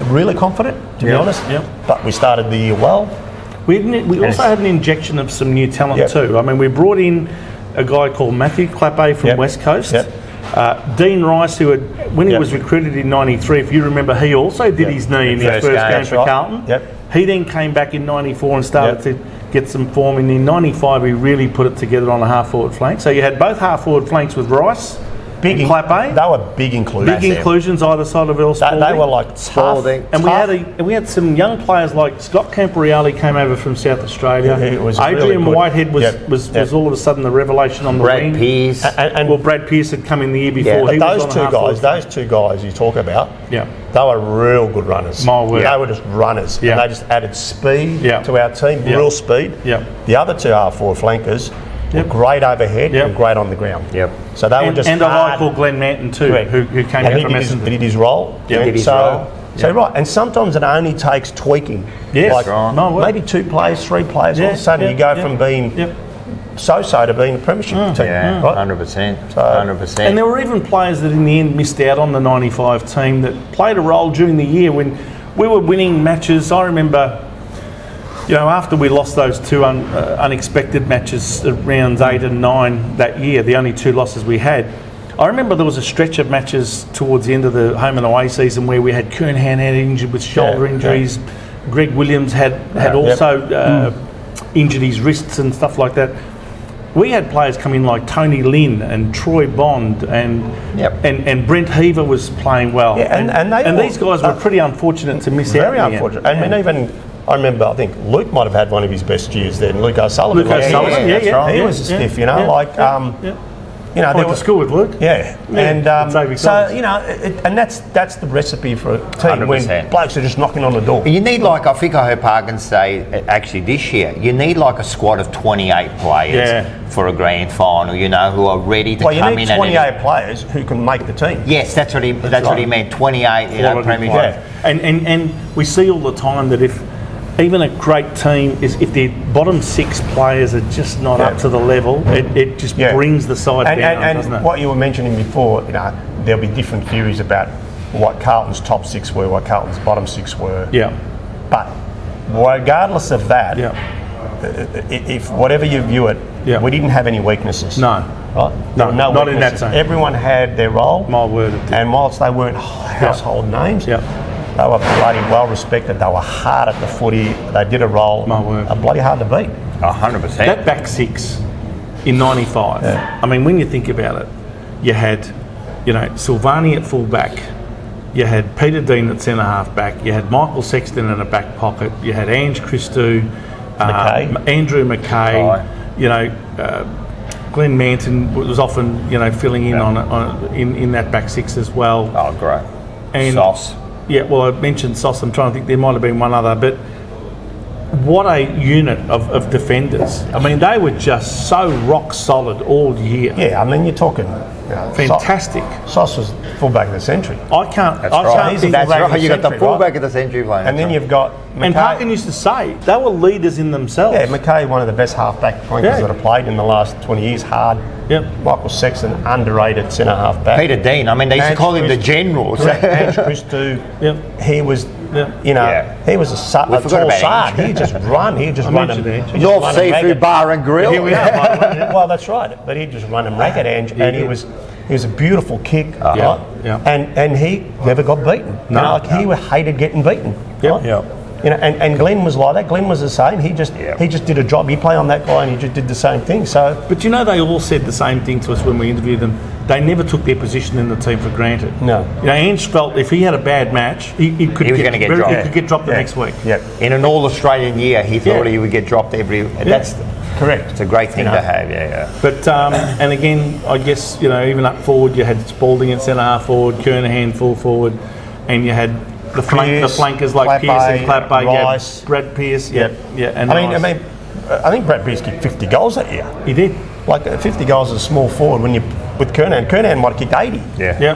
really confident, to be honest. But we started the year well. We also had an injection of some new talent too. I mean, we brought in a guy called Matthew Clappe from West Coast. Dean Rice, who when he was recruited in 93, if you remember, he also did his knee in his first game for Carlton. He then came back in 94 and started to get some form. And in 95, he really put it together on a half-forward flank. So you had both half-forward flanks with Rice and Clappe. They were big inclusions. Big inclusions either side of Earl Spalding. They were like tough. And we had some young players like Scott Camporeale came over from South Australia. Adrian Whitehead was all of a sudden the revelation on the wing. Brad Pearce. Brad Pearce had come in the year before. But those two guys you talk about, they were real good runners. My word. They were just runners. And they just added speed to our team, real speed. The other two half-forward flankers were great overhead and great on the ground. So they were just a guy called Glenn Manton too, who came out from Essendon. He did his role. So right, and sometimes it only takes tweaking. Maybe 2 players, 3 players. All of a sudden you go from being so-so to being a Premiership team. Yeah, right? 100%. 100%. And there were even players that in the end missed out on the 95 team that played a role during the year when we were winning matches. I remember, after we lost those 2 unexpected matches, rounds 8 and 9 that year, the only 2 losses we had, I remember there was a stretch of matches towards the end of the home and away season where we had Kernhan had injured with shoulder injuries. Greg Williams had also injured his wrists and stuff like that. We had players come in like Tony Lynn and Troy Bond and Brent Heaver was playing well. And these guys were pretty unfortunate to miss out. Very unfortunate. I mean, even I remember, I think Luke might have had one of his best years then. Luke O'Sullivan. He was stiff, You know, I went to school with Luke. Yeah, and David so Collins. you know, and that's the recipe for a team 100%. when blokes are just knocking on the door. You need, like, I think I heard Parkins say, actually this year, you need like a squad of 28 players for a grand final, you know, who are ready to Well, you come need in 28 players who can make the team. Yes, that's what he meant. 28, you know, Premiership. Yeah. And we see all the time that if even a great team is, if their bottom 6 players are just not up to the level, it just brings the side down, doesn't it? And what you were mentioning before, you know, there'll be different theories about what Carlton's top 6 were, what Carlton's bottom 6 were. Yeah. But regardless of that, if whatever you view it, we didn't have any weaknesses. No. Right? No, There were not in that weaknesses. team. Everyone had their role. My word. It did. And whilst they weren't household names, Yeah. they were bloody well respected. They were hard at the footy. They did a role. My word. They're bloody hard to beat. 100%. That back 6 in 95, I mean, when you think about it, you had, you know, Silvani at full back, you had Peter Dean at centre half back, you had Michael Sexton in a back pocket, you had Ange Christou, Andrew McKay, you know, Glenn Manton was often, you know, filling in in that back 6 as well. Oh, great. And Sauce. Yeah, well, I mentioned Sauce. I'm trying to think. There might have been one other, but what a unit of defenders. I mean, they were just so rock solid all year. Yeah, I mean, you're talking Fantastic. Sauce was fullback of the century. I can't. That's I right. can't think. That's fullback of right. the You got the century, fullback of the century playing. And then you've got McKay. And Parkin used to say they were leaders in themselves. Yeah, McKay, one of the best half-back flankers that have played in the last 20 years, hard. Yep. Michael Sexton, underrated centre half-back. Peter Dean, I mean, they used to call him the general. Ange Christou, he was, you know, he was a tall sard. He'd just run. He'd just run them. North Seafood Bar and Grill. Here we are. Well, that's right. But he'd just run them ragged, Ange, and he was a beautiful kick, right? And he never got beaten. No. You know, like he hated getting beaten. Right? You know, and Glenn was like that. Glenn was the same. He just did a job. He played on that guy, and he just did the same thing. So, but you know, they all said the same thing to us when we interviewed them. They never took their position in the team for granted. No. You know, Ange felt if he had a bad match, he was going to get dropped. He could get dropped the next week. Yeah. In an All-Australian year, he thought he would get dropped every. That's correct. It's a great thing to have. But and again, I guess, you know, even up forward, you had Spalding at centre half forward, Kernahan full forward, and you had the flankers like Pearce and Clapper, Rice, Brad Pearce, and I think Brad Pearce kicked 50 goals that year. He did. Like 50 goals as a small forward when you with Kernahan. Kernahan might have kicked 80. Yeah.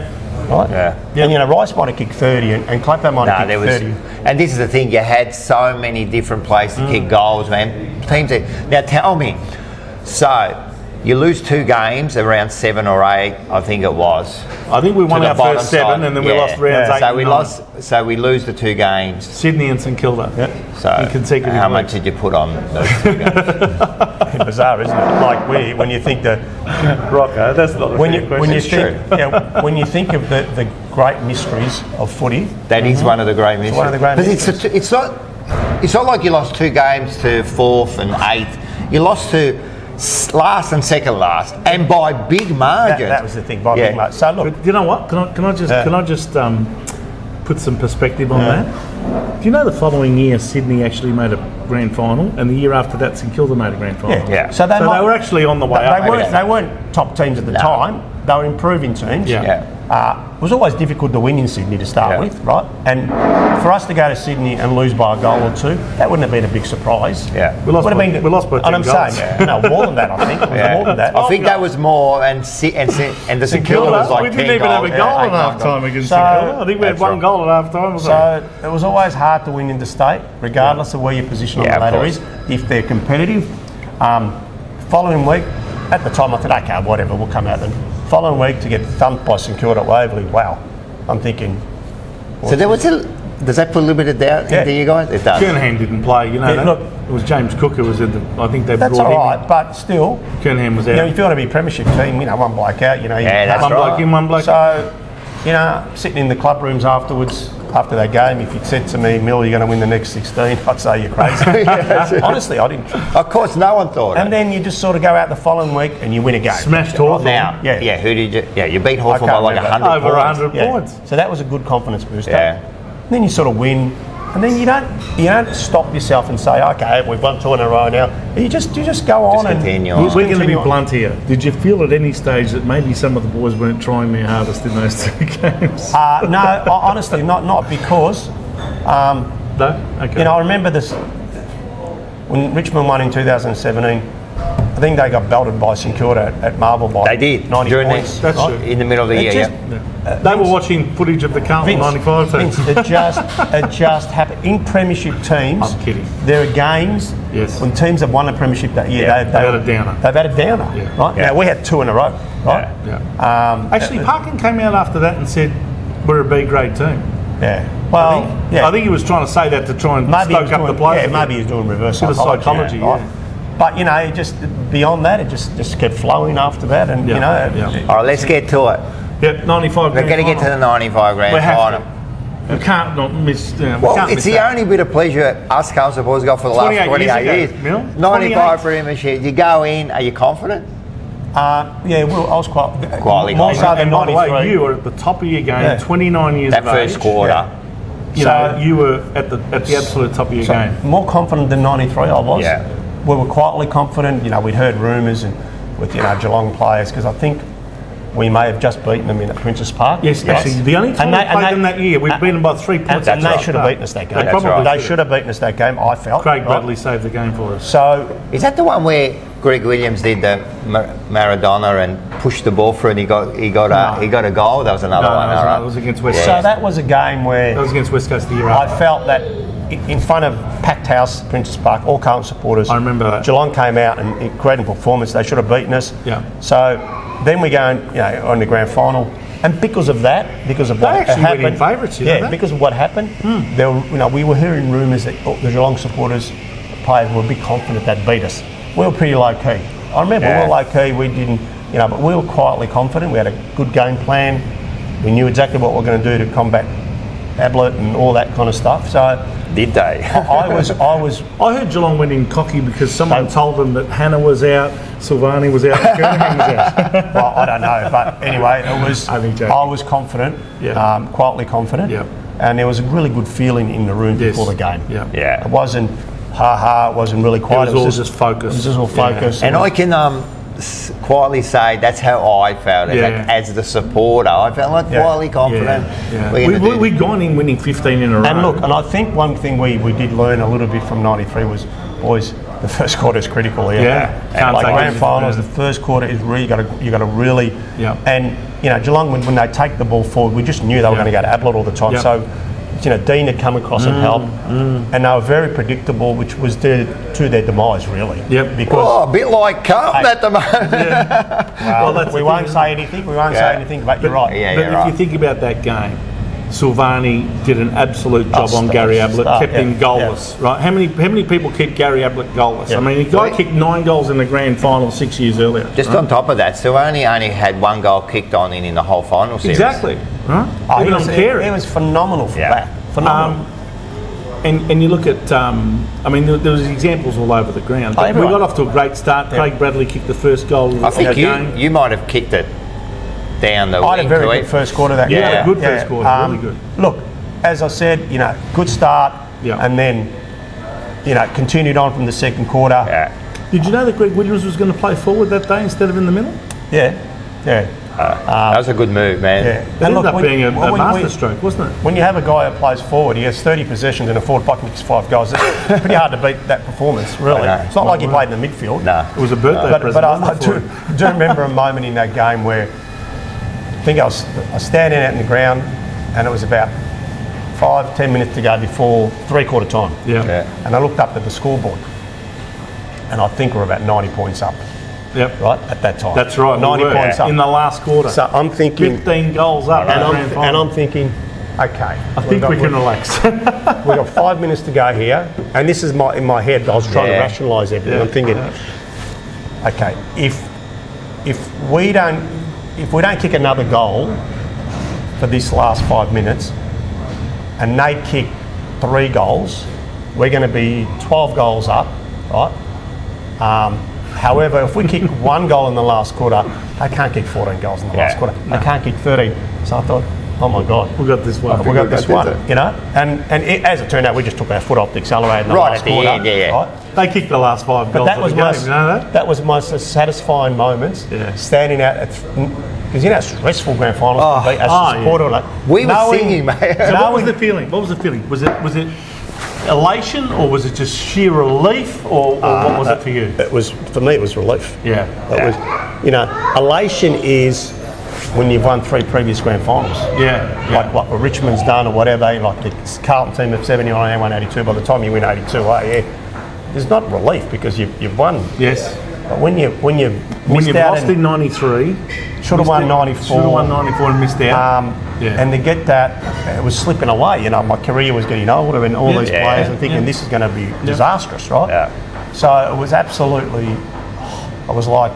Right? Yeah. And you know, Rice might have kicked 30 and Clapper might have kicked 30. And this is the thing, you had so many different places to kick goals, man. Teams that, now tell me, so you lose 2 games around 7 or 8, I think it was. I think we won our first 7 and then we lost rounds 8 and 9. So we lose the 2 games. Sydney and St Kilda. So in consecutive how weeks. much did you put on those 2 games? Bizarre, isn't it? Like when you think that Rocco, that's not the question. When you think of the great mysteries of footy, that is one of the great mysteries. One of the great mysteries. It's not like you lost 2 games to 4th and 8th. You lost to last and second last, and by big margins. That was the thing, by big margins. So look, but you know what? Can I just put some perspective on that? Do you know the following year Sydney actually made a grand final, and the year after that St Kilda made a grand final? Yeah. So they were actually on the way up. They weren't top teams at the time. They were improving teams. It was always difficult to win in Sydney to start with, right? And for us to go to Sydney and lose by a goal or 2, that wouldn't have been a big surprise. We lost by 10 goals. And I'm saying, no, more than that, I think. It was more than that. I think that was more, and the St Kilda was like 10 goals. We didn't even have a goal at half time against St Kilda. I think we had 1 goal at half time. So it was always hard to win interstate, regardless of where your position on the ladder is. If they're competitive, following week, at the time I thought, okay, whatever, we'll come out then. Following week to get thumped by St Kilda at Waverley, wow. I'm thinking. So there was does that put a little bit of doubt into you guys? It does. Kernahan didn't play, you know that? Look, it was James Cook who was in the. I think they brought him. That's all right, but still. Kernahan was out. You know, if you want to be Premiership team, you know, 1 bloke out, you know. That's one bloke in, 1 bloke. So, you know, sitting in the club rooms afterwards, after that game, if you'd said to me, Mill, you're going to win the next 16, I'd say you're crazy. Honestly, I didn't. Of course, no one thought And then you just sort of go out the following week and you win a game. Smashed Hawthorn. Now, who did you? Yeah, you beat Hawthorn by like 100 over points. 100 points. So that was a good confidence booster. Yeah. And then you sort of win. And then you don't stop yourself and say, okay, we've won 2 in a row now. You just go on and continue We're on. going to be continue on. blunt here. Did you feel at any stage that maybe some of the boys weren't trying their hardest in those 2 games? No, honestly, not because. No? Okay. You know, I remember this when Richmond won in 2017. I think they got belted by St Kilda at Marble by They did 90 during points. That's right? true. in the middle of the It year. just- Yeah. They were watching footage of the Carlton 95 team. Vince, it just happened. In Premiership teams, I'm kidding. there are games Yes. when teams have won a Premiership that year. Yeah, they've had a downer. They've had a downer, Yeah. right? Yeah. Now, we had 2 in a row, right? Yeah. Actually, Parkin came out after that and said, we're a B grade team. Yeah. Well, I think he was trying to say that to try and maybe he was stoke up doing, the players. yeah, maybe he was doing reverse Bit of psychology. psychology, right? yeah. But, you know, just beyond that, it just kept flowing after that. And, Yeah, you know, yeah. All right, let's get to it. Yep, 95 We're going to get to the 95 grand We have final. to. We can't not miss. We Well, can't it's miss the that. only bit of pleasure us Carlton supporters got for the last 28 28 years years. ago, Mill. 95 28. Premiership. You go in, are you confident? yeah, well, I was Quietly more confident. so than And by the way, 93. you were at the top of your game, Yeah. 29 years That of first age. quarter. You So- know, you were at the absolute top of your game. More confident than 93 I was. Yeah. We were quietly confident. You know, we'd heard rumours and with, you know, Geelong players, because I think we may have just beaten them in at Princess Park. Yes, actually, the only time we played them that year, we've beaten them by 3 points. And they right. should have beaten us that game. They probably right. They should have beaten us that game, I felt. Craig right? Bradley saved the game for us. So, Is that the one where Greg Williams did the Maradona and pushed the ball through and he got a goal? That was another one. all right. It was against West so Coast. that was a game where That was against West Coast the year I after. felt that in front of packed house, Princess Park, all Carlton supporters. I remember that. Geelong came out and incredible performance. They should have beaten us. Yeah. So then we go on the grand final, and because of that, because of what actually happened, went in favourites, you know yeah, that? because of what happened, there were, we were hearing rumours that the Geelong supporters, players were a bit confident they'd beat us. We were pretty low key. I remember we were low key. We didn't, but we were quietly confident. We had a good game plan. We knew exactly what we were going to do to combat Ablett and all that kind of stuff. So Did they? I was. I heard Geelong went in cocky because someone told them that Hanna was out, Silvani was out, and Kernahan was out. Well, I don't know, but anyway, it was. Only joking. I was confident, Yeah. quietly confident, Yeah. and there was a really good feeling in the room Yes. before the game. Yeah. Yeah. It wasn't ha. It wasn't really quiet. It was all just focus. It was just all Yeah. focus. And I can quietly say that's how I felt Yeah. as the supporter. I felt like Yeah. quietly confident. Yeah. We're gonna do We'd gone in winning 15 in a row. And look, and I think one thing we did learn a little bit from '93 was always the first quarter is critical here. Yeah. Can't Like take grand it. finals, Yeah. the first quarter is really you got to really. Yeah. And Geelong when they take the ball forward, we just knew they were going to go to Ablett all the time. Yeah. So. Dean had come across and helped, and they were very predictable, which was to their demise, really. Yep. Because Oh, a bit like Carlton at the moment. Well, that's we the won't thing, say anything. We won't say Yeah. anything, but you're right. Yeah, But you're if right. you think about that game, Silvani did an absolute job on Gary Ablett, kept him yeah, goalless, right? How many people keep Gary Ablett goalless? Yeah. I mean, the guy Right. kicked 9 goals in the grand final 6 years earlier. Just on top of that, Silvani only had 1 goal kicked on in the whole final series. Exactly. Right? Oh, Even on Carey. He was phenomenal for Yeah. that. Phenomenal. And you look at, I mean, there was examples all over the ground. Oh, We everyone. got off to a great start. Yeah. Craig Bradley kicked the first goal I of think the game. you might have kicked it down the I had a wing very to good it. first quarter that You game. had a good first quarter, really good. Look, as I said, good start, Yeah. and then, continued on from the second quarter. Yeah. Did you know that Greg Williams was going to play forward that day instead of in the middle? Yeah, yeah. That was a good move, man. Yeah. It And ended look, up when- being a when- masterstroke, wasn't it? When you have a guy who plays forward, he has 30 possessions and a forward pocket kicks 5 goals. It's pretty hard to beat that performance, really. I know. It's not like he played in the midfield. No. It was a birthday But present. I wasn't it, for him? do remember a moment in that game where I think I was standing out in the ground, and it was about 5-10 minutes to go before 3/4 time. Yeah. Yeah. And I looked up at the scoreboard, and I think we're about 90 points up, Yep. right, at that time. That's right. 90 we were, points up. in the last quarter. So I'm thinking, 15 goals up. in the grand and final. I'm thinking, okay. I think we can relax. We've got 5 minutes to go here, and this is in my head. I was trying to Yeah. rationalise everything. Yeah. I'm thinking, okay, if we don't kick another goal for this last 5 minutes, and they kick 3 goals, we're going to be 12 goals up, right? However, if we kick 1 goal in the last quarter, they can't kick 14 goals in the last quarter. They can't kick 13. So I thought, oh my God, We got this one. we got this That's one, it. you know. And as it turned out, we just took our foot off the accelerator in the Right last at the quarter. end, yeah. Right? They kicked the last 5 But goals that of was the my game. You know that? that was my satisfying moments. Yeah. Standing out at, because you know how stressful grand finals can be as a yeah. supporter. Like, We were knowing- singing, mate. So what was knowing- the feeling? What was the feeling? Was it elation, or was it just sheer relief, or what was it for you? It was, for me, it was relief. Yeah. It was, you know, elation is when you've won 3 previous grand finals. Yeah. Like what Richmond's done or whatever, like the Carlton team of 79 and 182, by the time you win 82, there's not relief because you've won. Yes. But when you When missed you've out lost in '93, should have won 94. Should have won '94 and missed out. Yeah. And to get that, it was slipping away. You know, my career was getting older, and all these Yeah. players and thinking this is going to be disastrous, right? Yeah. So it was absolutely. I was like,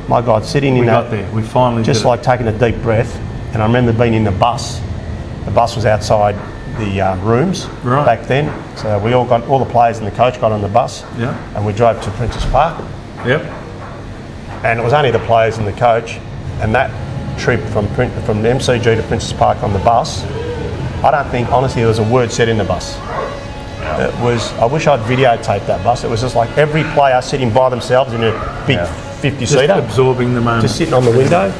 my God, sitting in We that. got there. We finally Just did it. like taking a deep breath. And I remember being in the bus. The bus was outside the rooms Right. back then. So we all the players and the coach got on the bus. Yeah. And we drove to Princess Park. Yep. And it was only the players and the coach. And that trip from the MCG to Princess Park on the bus, I don't think, honestly, there was a word said in the bus. It was, I wish I'd videotaped that bus. It was just like every player sitting by themselves in a big Just 50-seater. absorbing the moment. Just sitting on the window,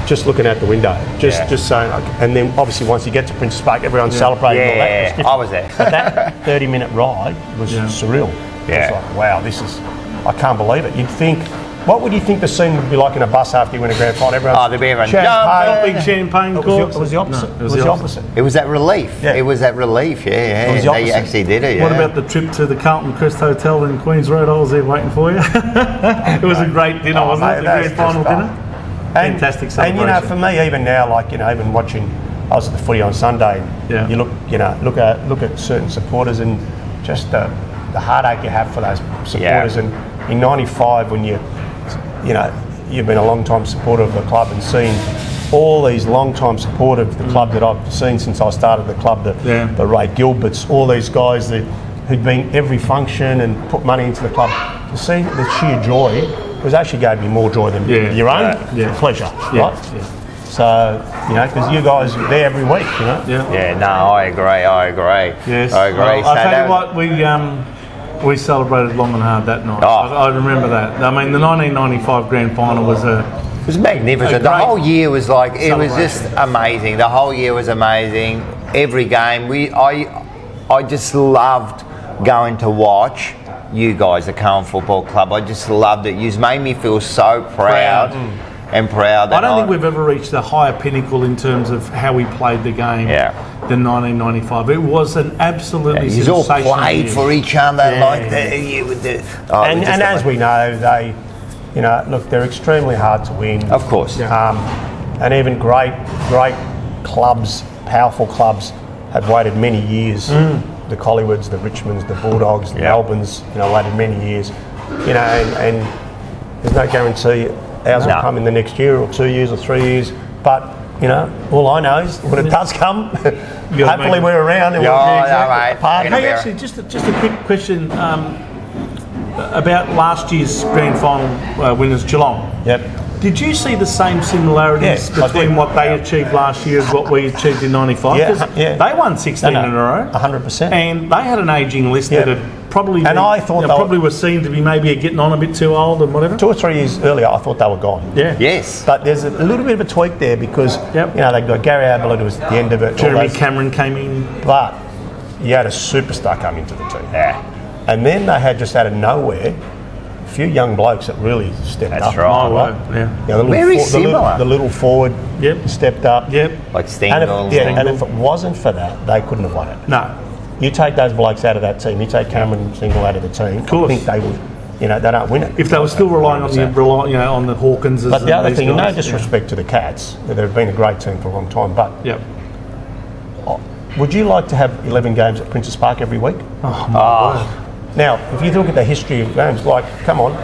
just looking out the window, just saying. And then obviously once you get to Princess Park, everyone's celebrating. All that. It Yeah, I was there. But that 30-minute ride was surreal. Yeah. It was like, wow, I can't believe it. You'd think, what would you think the scene would be like in a bus after you win a grand final? Everyone's There'd be everyone champagne. Big champagne It corks. was the opposite. No, it was the opposite. It was that relief. Yeah. It was that relief, yeah. It was the They opposite. actually did it, yeah. What about the trip to the Carlton Crest Hotel in Queens Road? I was there waiting for you. It was a great dinner, wasn't mate, it? The that's grand final just, dinner. Fantastic And you know, celebration. for me, even now, like, you know, even watching, I was at the footy on Sunday, and Yeah. you look at certain supporters and just the heartache you have for those supporters. Yeah. And in '95, when you've been a long time supporter of the club and seen all these long time supporters of the club that I've seen since I started the club, the Ray Gilberts, all these guys who'd been every function and put money into the club, to see the sheer joy was actually gave me more joy than your own pleasure, right? Yeah. So, you know, because you guys are there every week, you know? Yeah. Yeah, no, I agree. Yes. I agree. Well, So I'll tell that you what, we celebrated long and hard that night. Oh. I remember that. I mean, the 1995 grand final was It was magnificent. The great whole year was like, it was celebration. just amazing. The whole year was amazing. Every game, I just loved going to watch you guys, the Carlton Football Club. I just loved it. You made me feel so proud. And proud. I don't think we've ever reached a higher pinnacle in terms of how we played the game than 1995. It was an absolutely you all sensational played year. for each other like that. And as we know, they, you know, look, they're extremely hard to win. Of course. And even great clubs, powerful clubs, have waited many years. The Collywoods, the Richmonds, the Bulldogs, the Melbournes, you know, waited many years. You know, and there's no guarantee ours will come in the next year or 2 years or 3 years. But, you know, all I know is when it does come, hopefully we're around and we'll be exactly party. Hey, actually, just a quick question about last year's grand final winners, Geelong. Yep. Did you see the same similarities Yeah, I between did. what they achieved last year as what we achieved in '95? Yeah, 'Cause yeah. they won 16 No, in a row, 100%. and they had an ageing list Yeah. that had probably And been, I thought they probably were seen to be maybe getting on a bit too old and whatever. 2 or 3 years earlier, I thought they were gone. Yeah. Yes. But there's a little bit of a tweak there because, you know, they've got Gary Ablett who was at the end of it. all Jeremy those- Cameron came in. But you had a superstar come into the team. Yeah. And then they had just out of nowhere a few young blokes that really stepped up. That's right. Oh, wow. Yeah. Yeah, the little Very the similar. the little forward stepped up. Yep. Like And Stengel. and if it wasn't for that, they couldn't have won it. No. You take those blokes out of that team, you take Cameron and Stengel out of the team, course. I think they would, you know, they don't win it. If they were still relying on on the Hawkinses. But the and other these thing, no guys, disrespect to the Cats, they've been a great team for a long time, but Yep. would you like to have 11 games at Princess Park every week? Now, if you look at the history of games, like, come on,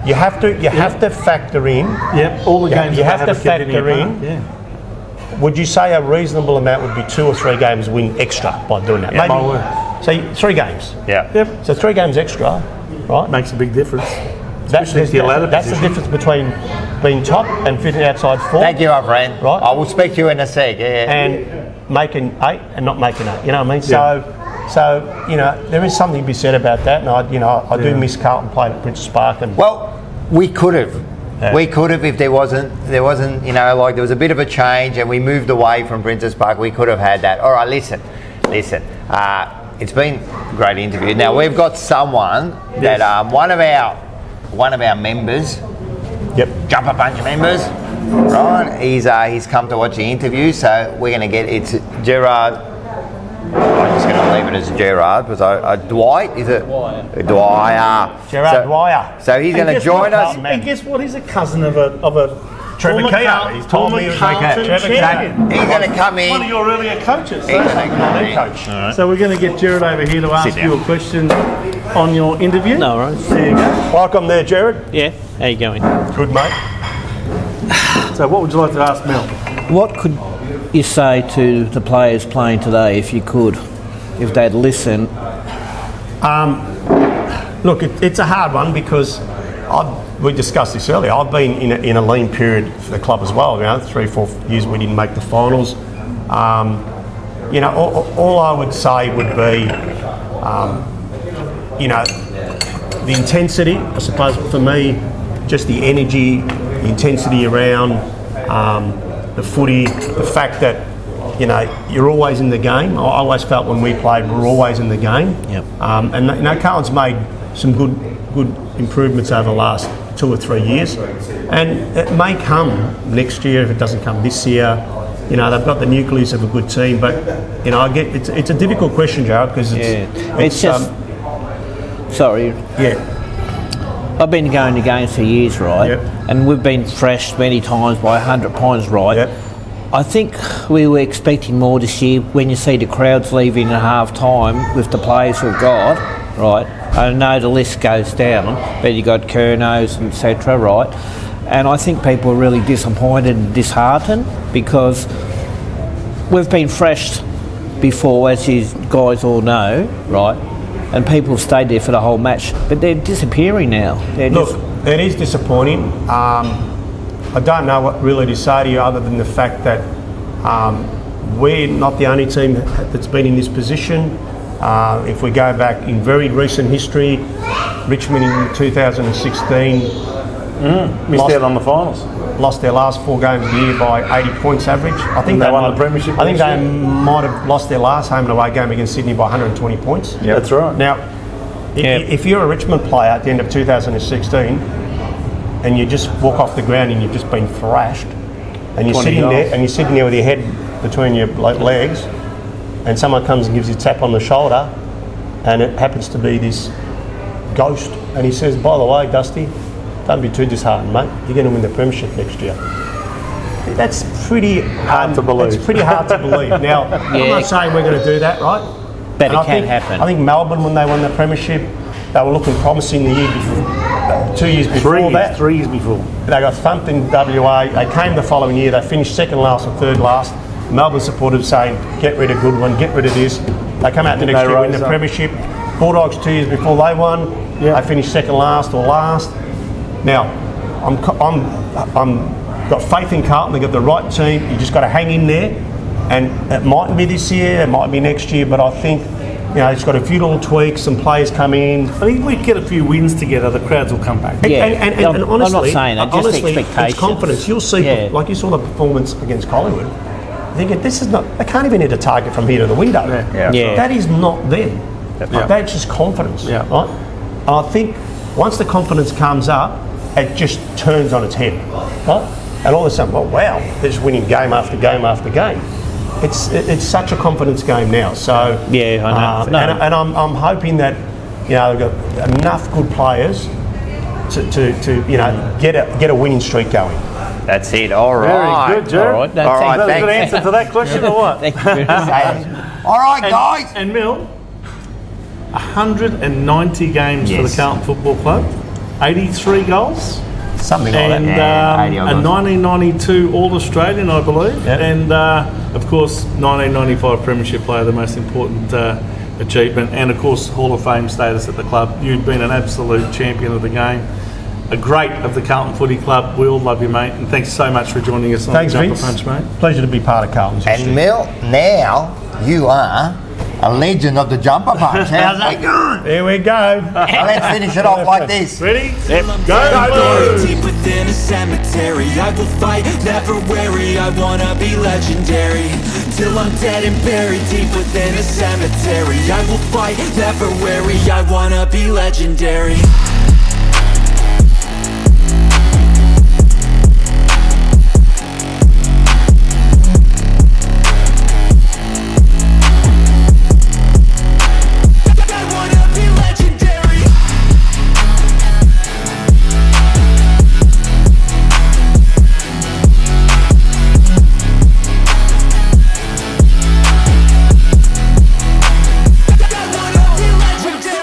you have to factor in. Yep. All the games you that have to they haven't kept factor any in. apart. Yeah. Would you say a reasonable amount would be 2 or 3 games win extra by doing that? My word. Say 3 games. Yeah. Yep. So 3 games extra, right? Makes a big difference. that's the difference between being top and fitting outside 4. Thank you, my friend. Right. I will speak to you in a sec. Yeah. And making 8 and not making 8. You know what I mean? Yeah. So there is something to be said about that. And I do miss Carlton playing at Princess Park. And well, we could have. Yeah. We could have if there wasn't, there was a bit of a change and we moved away from Princess Park. We could have had that. All right, listen. It's been a great interview. Now we've got someone that one of our members, Jumper Punch members, right? He's come to watch the interview, so we're going to it's Gerard. I'm just going to leave it as Gerard because Dwight is it? Dwyer. Gerard Dwyer. So he's going to join us. And guess what? He's a cousin of a Trevor Keogh. He's told me he was champion. He's going to come in. One of your earlier coaches. He's going to come in. Coach. Right. So we're going to get Jared over here to ask you a question on your interview. No worries. There you go. Welcome there, Jared. Yeah, how you going? Good, mate. So what would you like to ask Mel? What could you say to the players playing today, if you could, if they'd listen? Look, it's a hard one because we discussed this earlier. I've been in a lean period for the club as well. 3-4 years we didn't make the finals. All I would say would be, the intensity. I suppose for me, just the energy, the intensity around the footy, the fact that you're always in the game. I always felt when we played, we were always in the game. Yep. And Carlton's made some good improvements over the last 2 or 3 years, and it may come next year if it doesn't come this year. They've got the nucleus of a good team, but I get it's a difficult question, Jared, because it's just sorry. Yeah. I've been going to games for years, right? Yep. And we've been thrashed many times by 100 points, right? Yep. I think we were expecting more this year when you see the crowds leaving at half time with the players we've got, right? I know the list goes down, but you got Kernos and etc., right? And I think people are really disappointed and disheartened because we've been thrashed before, as you guys all know, right? And people have stayed there for the whole match, but they're disappearing now. Look, it is disappointing. I don't know what really to say to you other than the fact that we're not the only team that's been in this position. If we go back in very recent history, Richmond in 2016 missed out on the finals. Lost their last 4 games of the year by 80 points average. I think they won the Premiership. I think they might have lost their last home and away game against Sydney by 120 points. Yeah, that's right. Now, if you're a Richmond player at the end of 2016 and you just walk off the ground and you've just been thrashed, and you're sitting there with your head between your legs, and someone comes and gives you a tap on the shoulder, and it happens to be this ghost, and he says, "By the way, Dusty, don't be too disheartened, mate. You're going to win the Premiership next year." That's pretty hard to believe. It's pretty hard to believe. Now, I'm not saying we're going to do that, right? But it can happen. I think Melbourne, when they won the Premiership, they were looking promising the year before, 2 years before that. 3 years before. They got thumped in WA. They came the following year. They finished second last or third last. Melbourne supporters saying, "Get rid of Goodwin, get rid of this." They come out the next year, win the Premiership. Bulldogs 2 years before they won. They finished second last or last. Now, I'm got faith in Carlton. They've got the right team. You just got to hang in there, and it mightn't be this year. It might be next year. But I think it's got a few little tweaks. Some players come in. I think if we get a few wins together, the crowds will come back. And honestly, I'm not saying that. Just expectations. It's confidence. You'll see, like you saw the performance against Collingwood. Thinking this is not. They can't even hit a target from here to the window. That is not them. That's just confidence. Right? And I think once the confidence comes up, it just turns on its head. Right? And all of a sudden, well, wow, they're just winning game after game after game. It's such a confidence game now. So I know. And I'm hoping that they've got enough good players to get a winning streak going. That's it. All right. Very good, Jared. All right. No, All right. Is that a good answer to that question or what? Thank you. All right, guys. And Mill, 190 games for the Carlton Football Club, 83 goals. Something like and, that. A 1992 All-Australian, I believe. Yep. And, of course, 1995 Premiership player, the most important achievement. And, of course, Hall of Fame status at the club. You've been an absolute champion of the game. a great of the Carlton Footy Club. We all love you, mate, and thanks so much for joining us on Thanks, the Jumper Vince. Punch, mate. Pleasure to be part of Carlton's history. And Mel, now you are a legend of the jumper punch. How's that going? Here we go. Now let's finish it off like this. Ready? Till I'm dead and buried deep within a cemetery, I will fight, never weary. I wanna be legendary. Till I'm dead and buried deep within a cemetery, I will fight, never weary. I wanna be legendary.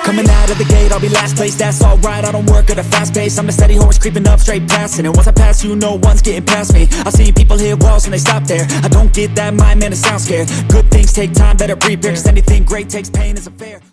Coming out of the gate, I'll be last place, that's alright. I don't work at a fast pace, I'm a steady horse creeping up, straight passing. And once I pass you, no one's getting past me. I've seen people hit walls when they stop there. I don't get that mind, man, it sounds scared. Good things take time, better prepare, cause anything great takes pain, isn't fair.